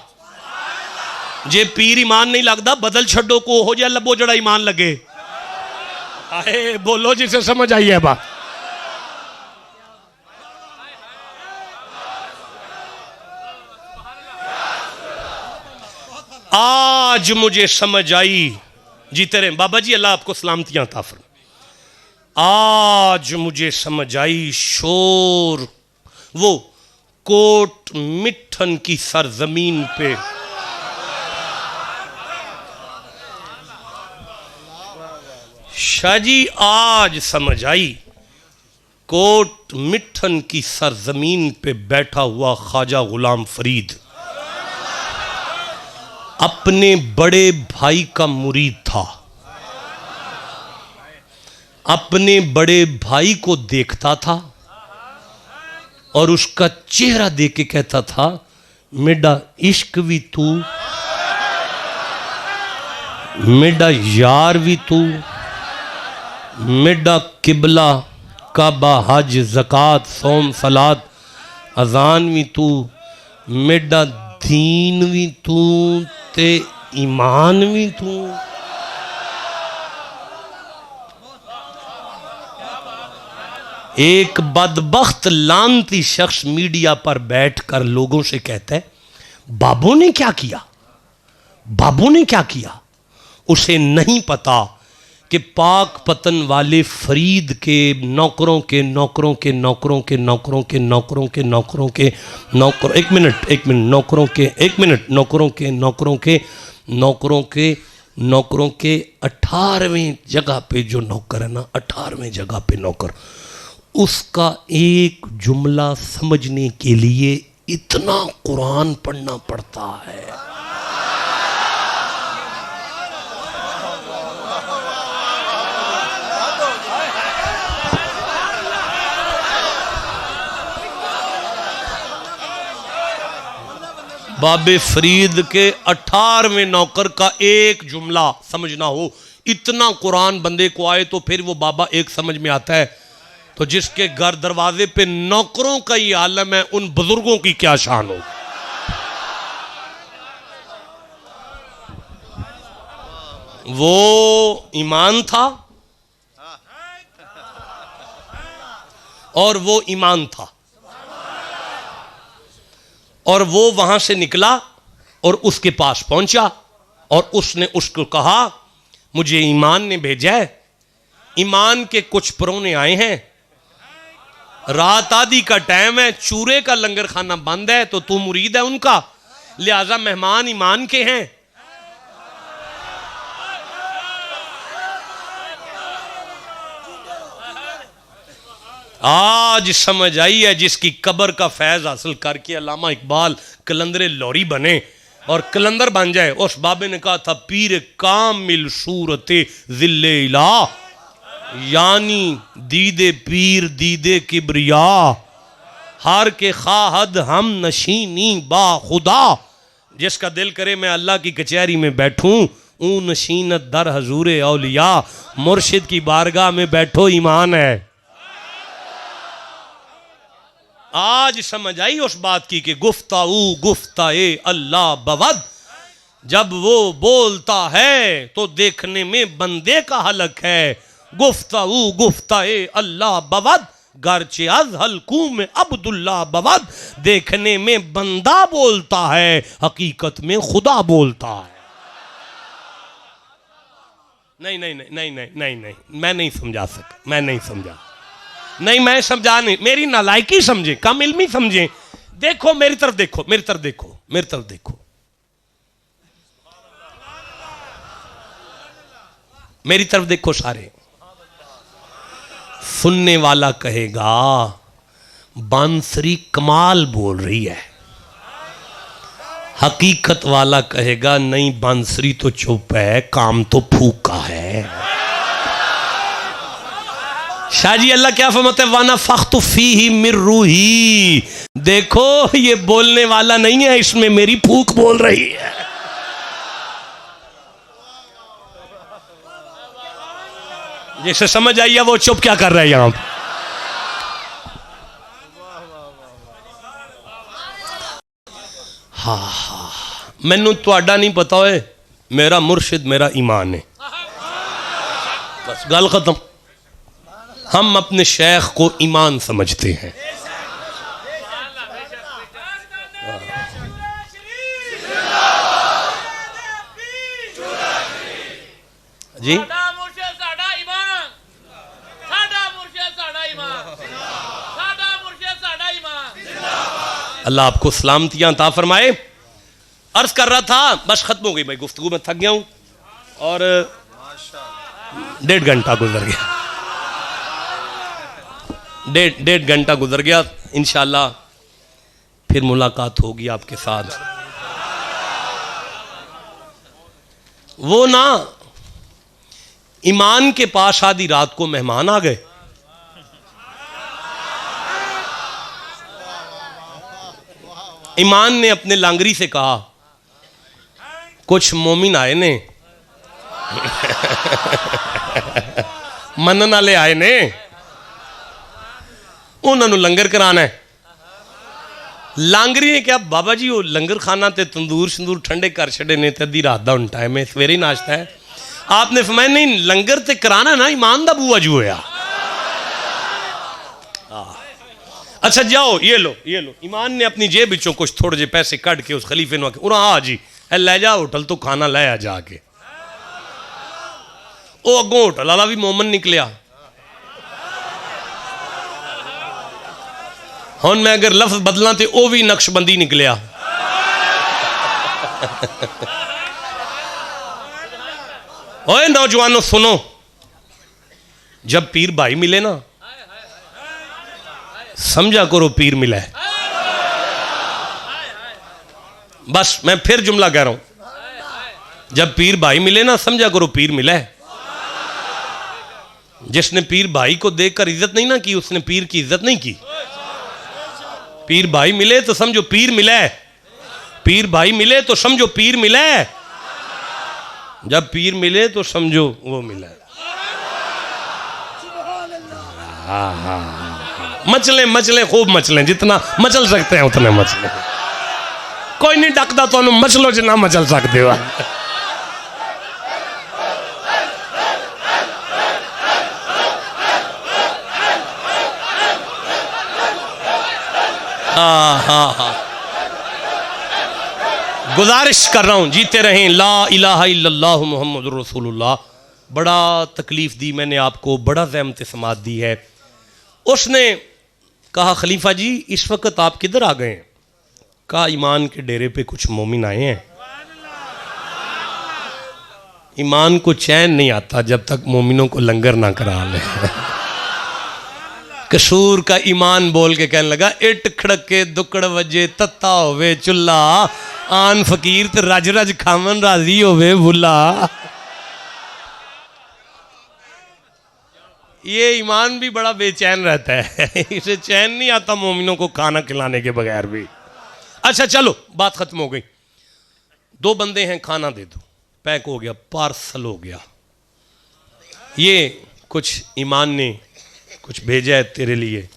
जे पीर ईमान नहीं लगता, बदल छड़ो को हो जाए लबो जड़ा ईमान लगे। आए बोलो जिसे समझ आई है बात। आज मुझे समझ आई, जीते रहे बाबा जी, अल्लाह आपको सलामतियां अता फरमाए। आज मुझे समझ आई शोर वो कोट मिठन की सरजमीन पे शाहजी, आज समझ आई कोट मिठन की सरजमीन पे बैठा हुआ ख्वाजा गुलाम फरीद अपने बड़े भाई का मुरीद था। अपने बड़े भाई को देखता था और उसका चेहरा देख के कहता था मेरा इश्क भी तू, मेरा यार भी तू, मेरा किबला काबा हज ज़कात सोम सलात अजान भी तू, मेरा दीन भी तू ते ईमान भी तू। एक बदबख्त लानती शख्स मीडिया पर बैठकर लोगों से कहता है बाबू ने क्या किया, बाबू ने क्या किया। उसे नहीं पता कि पाक पतन वाले फरीद के नौकरों के नौकरों के नौकरों के नौकरों के नौकरों के नौकरों के नौकर एक मिनट नौकरों के एक मिनट नौकरों के नौकरों के नौकरों के नौकरों के 18वें जगह पे जो नौकर है ना, 18वें जगह पे नौकर, उसका एक जुमला समझने के लिए इतना कुरान पढ़ना पड़ता है। बाबे फरीद के 18वें नौकर का एक जुमला समझना हो, इतना कुरान बंदे को आए तो फिर वो बाबा एक समझ में आता है। तो जिसके घर दरवाजे पे नौकरों का ही आलम है, उन बुजुर्गों की क्या शान हो। वो ईमान था और वो ईमान था और वो वहां से निकला और उसके पास पहुंचा और उसने उसको कहा मुझे ईमान ने भेजा है, ईमान के कुछ परौने आए हैं, रात आदि का टाइम है, चूरे का लंगर खाना बंद है, तो तू मुरीद है उनका, लिहाजा मेहमान ईमान के हैं। आज समझ आई है जिसकी कब्र का फैज हासिल करके अल्लामा इकबाल कलंदर लौरी बने और कलंदर बन जाए। उस बाबे ने कहा था पीर कामिल सूरते जिल्ले इला, यानी दीदे पीर दीदे किब्रिया, हार के खाहद हम नशीनी बा खुदा, जिसका दिल करे मैं अल्लाह की कचहरी में बैठूं, ऊ नशीनत दर हजूरे औलिया, मुर्शिद की बारगाह में बैठो ईमान है। आज समझ आई उस बात की कि गुफ्ताऊ गुफ्ताए अल्लाह बवद, जब वो बोलता है तो देखने में बंदे का हलक है। गुफ्ताऊ गुफ्ताए अल्लाह बवद, गर्चे अज हल्कू में अब्दुल्ला बवद, देखने में बंदा बोलता है, हकीकत में खुदा बोलता है। नहीं नहीं नहीं नहीं नहीं नहीं नहीं, मैं नहीं समझा सका, मैं नहीं समझा, नहीं मैं समझा नहीं, मेरी नालायकी समझे, कम इल्मी समझे। देखो मेरी तरफ देखो, मेरी तरफ देखो, मेरी तरफ देखो, मेरी तरफ देखो सारे। सुनने वाला कहेगा बांसुरी कमाल बोल रही है, हकीकत वाला कहेगा नहीं बांसुरी तो चुप है, काम तो फूका है। शाहजी अल्लाह क्या फरमाते हैं, वाना फख्तु फीही मिर रूही, देखो ये बोलने वाला नहीं है, इसमें मेरी फूक बोल रही है। जिसे समझ आइए वो चुप क्या कर रहे हैं यहां। हाँ मैनू तुहाडा नहीं पता है, मेरा मुर्शिद मेरा ईमान है, बस गल खत्म। हम अपने शेख को ईमान समझते हैं। जी अल्लाह आपको सलामतियां अता फरमाए। अर्ज कर रहा था, बस खत्म हो गई भाई, गुफ्तगू में थक गया हूं और 1.5 घंटा गुजर गया, डेढ़ घंटा गुजर गया। इंशाल्लाह फिर मुलाकात होगी आपके साथ। वो ना ईमान के पास आधी रात को मेहमान आ गए, ईमान ने अपने लांगरी से कहा कुछ मोमिन आए ने मनन वाले आए ने, उन्होंने लंगर कराना है। लांगरी ने कहा बाबा जी वो लंगर खाना ते तंदूर शंदूर ठंडे कर छड़े ने, अद्धी रात का हुण टाइम है, सवेरे ही नाश्ता है। आपने फरमाया नहीं लंगर ते कराना ना ईमान दा बूआ जू होया, अच्छा जाओ, ये लो ये लो। ईमान ने अपनी जेब विचों कुछ थोड़े जे पैसे कट के उस खलीफे ने आखे आ जी ए ले जा होटल तो खाना ले आ जाके। वो अगों होटल वाला भी मोमन निकलिया। हुण मैं अगर लफ्ज बदला तो वह भी नक्शबंदी निकलिया। ओए नौजवानों सुनो, जब पीर भाई मिले ना समझा करो पीर मिला है। बस मैं फिर जुमला कह रहा हूं, जब पीर भाई मिले ना समझा करो पीर मिला है। जिसने पीर भाई को देखकर इज्जत नहीं ना की उसने पीर की इज्जत नहीं की। पीर भाई मिले तो समझो पीर मिला है, पीर भाई मिले तो समझो पीर मिला है, जब पीर मिले तो समझो वो मिला है। मचले मचले खूब मचले, जितना मचल सकते हैं उतने मचले। कोई नहीं डकता तो मचलो जितना मचल सकते हो। गुजारिश कर रहा हूं जीते रहें ला इलाहा इल्लल्लाह मुहम्मदुर रसूलुल्लाह। बड़ा तकलीफ दी मैंने आपको, बड़ा ज़हमत समात दी है। उसने कहा खलीफा जी इस वक्त आप किधर आ गए हैं? कहा ईमान के डेरे पे कुछ मोमिन आए हैं। ईमान को चैन नहीं आता जब तक मोमिनों को लंगर ना करा ले। कसूर का ईमान बोल के कहने लगा इट खड़के दुकड़ वजे तत्ता होवे चुल्ला, आन फकीर ते रज रज खावन राजी होवे भुला। ये ईमान भी बड़ा बेचैन रहता है, इसे चैन नहीं आता मोमिनों को खाना खिलाने के बगैर भी। अच्छा चलो बात खत्म हो गई। दो बंदे हैं, खाना दे दो, पैक हो गया, पार्सल हो गया। ये कुछ ईमान ने कुछ भेजा है तेरे लिए।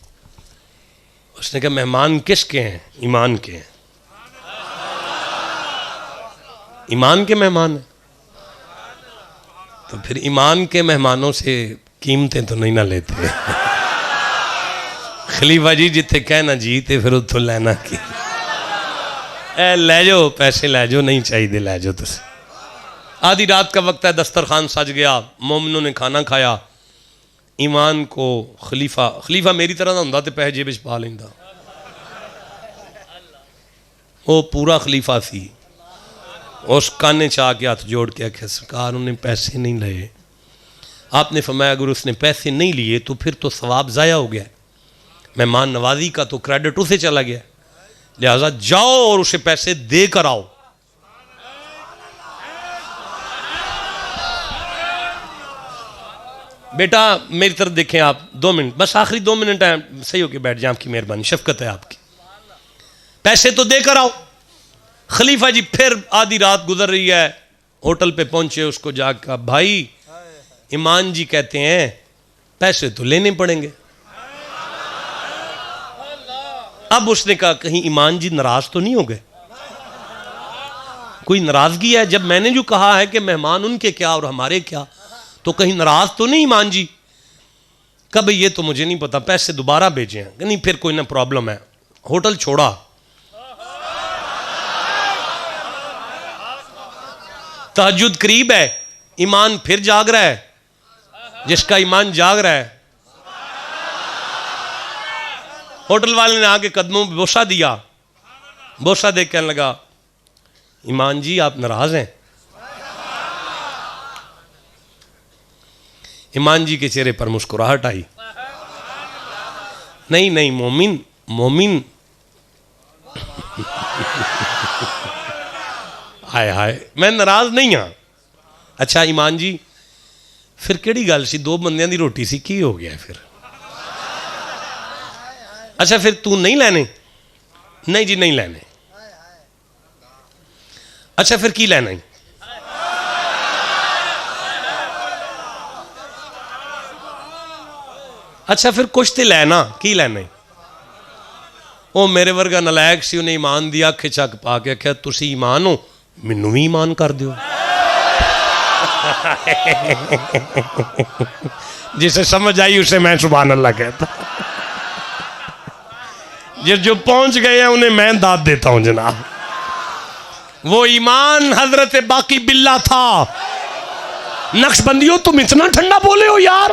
उसने कहा मेहमान किसके हैं? ईमान के हैं। ईमान के मेहमान हैं तो फिर ईमान के मेहमानों से कीमतें तो नहीं ना लेते। खलीफा जी जिथे कहना जी ते फिर उतो लेना की। ए ले जाओ पैसे ले जाओ, नहीं चाहिए ले जाओ तुम। आधी रात का वक्त है, दस्तरखान सज गया, मोमिनों ने खाना खाया। ईमान को खलीफा मेरी तरह का होंदा ते पैसे जेब च पा लेंदा। वो पूरा खलीफा सी। उस काने च आके हाथ जोड़ के आखे सरकार उन्हें पैसे नहीं लिए। आपने फरमाया अगर उसने पैसे नहीं लिए तो फिर तो सवाब ज़ाया हो गया, मेहमान नवाजी का तो क्रेडिट उसे चला गया, लिहाजा जाओ और उसे पैसे दे कर आओ। बेटा मेरी तरफ देखें आप, 2 मिनट बस, आखिरी 2 मिनट है, सही होके बैठ जाए, आपकी मेहरबानी शफकत है आपकी। पैसे तो देकर आओ। खलीफा जी फिर आधी रात गुजर रही है, होटल पे पहुंचे, उसको जाकर भाई ईमान जी कहते हैं पैसे तो लेने पड़ेंगे। अब उसने कहा कहीं ईमान जी नाराज तो नहीं हो गए? कोई नाराजगी है? जब मैंने जो कहा है कि मेहमान उनके क्या और हमारे क्या, तो कहीं नाराज तो नहीं ईमान जी? कब ये तो मुझे नहीं पता, पैसे दोबारा भेजे हैं। नहीं फिर कोई ना प्रॉब्लम है। होटल छोड़ा, तहज्जुद करीब है, ईमान फिर जाग रहा है। जिसका ईमान जाग रहा है, होटल वाले ने आके कदमों में बोसा दिया, बोसा देख कहने लगा ईमान जी आप नाराज हैं? ईमान जी के चेहरे पर मुस्कुराहट आई। नहीं नहीं मोमिन मोमिन। हाय हाय मैं नाराज नहीं हाँ। अच्छा ईमान जी फिर केड़ी गल सी, 2 बंदियां दी रोटी सी, की हो गया फिर? अच्छा फिर तू नहीं लेने? नहीं जी नहीं लेने। अच्छा फिर की लेना है? अच्छा फिर कुछ तो लेना, की लेना है? वो मेरे वर्गा नलायक सी, उन्हें ईमान दी अख चक पा के आख्या तुसी ईमान हो, मैनू भी ईमान कर दो। जिसे समझ आई उसे मैं सुभान अल्लाह कहता। जो पहुंच गए हैं उन्हें मैं दाद देता हूं जनाब। वो ईमान हजरत बाकी बिल्ला था। नक्शबंदियों तुम इतना ठंडा बोले हो यार।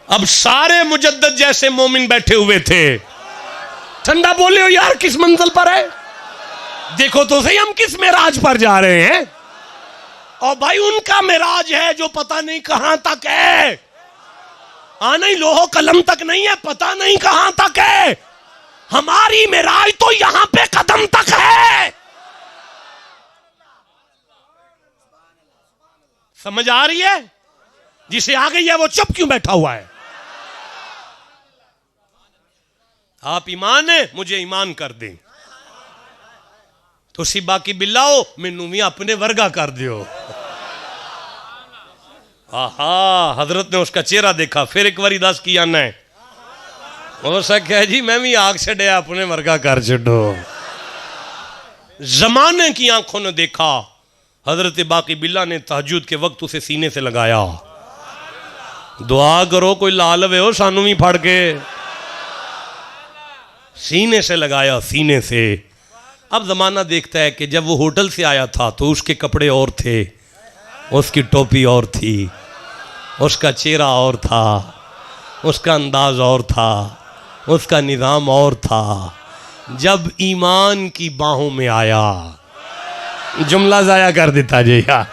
अब सारे मुजद्दद जैसे मोमिन बैठे हुए थे, ठंडा बोले हो यार। किस मंजिल पर है देखो तो सही, हम किस मेराज पर जा रहे हैं। और भाई उनका मेराज है जो पता नहीं कहां तक है। नहीं लोहो कलम तक नहीं है, पता नहीं कहां तक है। हमारी मेराज तो यहां पे कदम तक है। समझ आ रही है? जिसे आ गई है वो चुप क्यों बैठा हुआ है? आप ईमान है, मुझे ईमान कर दें। तुसी बाकी बिल्लाओ मैनू भी अपने वर्गा कर दियो। आहा, हजरत ने उसका चेहरा देखा, फिर एक बारी दस की आना है। हो सके है जी मैं भी आग छड़िया अपने वर्गा कर छो। जमाने की आंखों ने देखा, हजरत बाकी बिल्ला ने तहज्जुद के वक्त उसे सीने से लगाया। दुआ करो कोई ला लवे हो सानू भी फड़ के। सीने से लगाया, सीने से। अब जमाना देखता है कि जब वो होटल से आया था तो उसके कपड़े और थे, उसकी टोपी और थी, उसका चेहरा और था, उसका अंदाज और था, उसका निज़ाम और था। जब ईमान की बाहों में आया, जुमला जाया कर देता जी यार,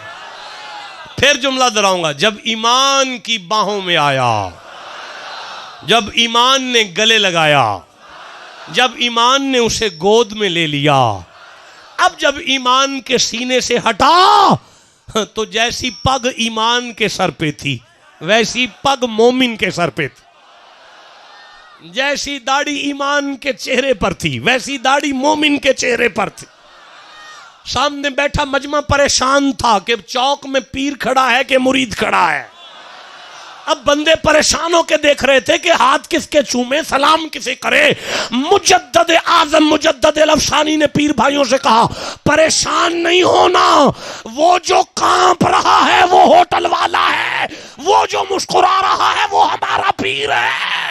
फिर जुमला दोहराऊंगा। जब ईमान की बाहों में आया, जब ईमान ने गले लगाया, जब ईमान ने उसे गोद में ले लिया, अब जब ईमान के सीने से हटा तो जैसी पग ईमान के सर पे थी वैसी पग मोमिन के सर पे थी। जैसी दाढ़ी ईमान के चेहरे पर थी वैसी दाढ़ी मोमिन के चेहरे पर थी। सामने बैठा मजमा परेशान था कि चौक में पीर खड़ा है कि मुरीद खड़ा है। अब बंदे परेशान होके देख रहे थे कि हाथ किसके चूमे, सलाम किसे करे। मुजद्दद आजम मुजद्दद अफसानी ने पीर भाइयों से कहा, परेशान नहीं होना, वो जो कांप रहा है वो होटल वाला है, वो जो मुस्कुरा रहा है वो हमारा पीर है।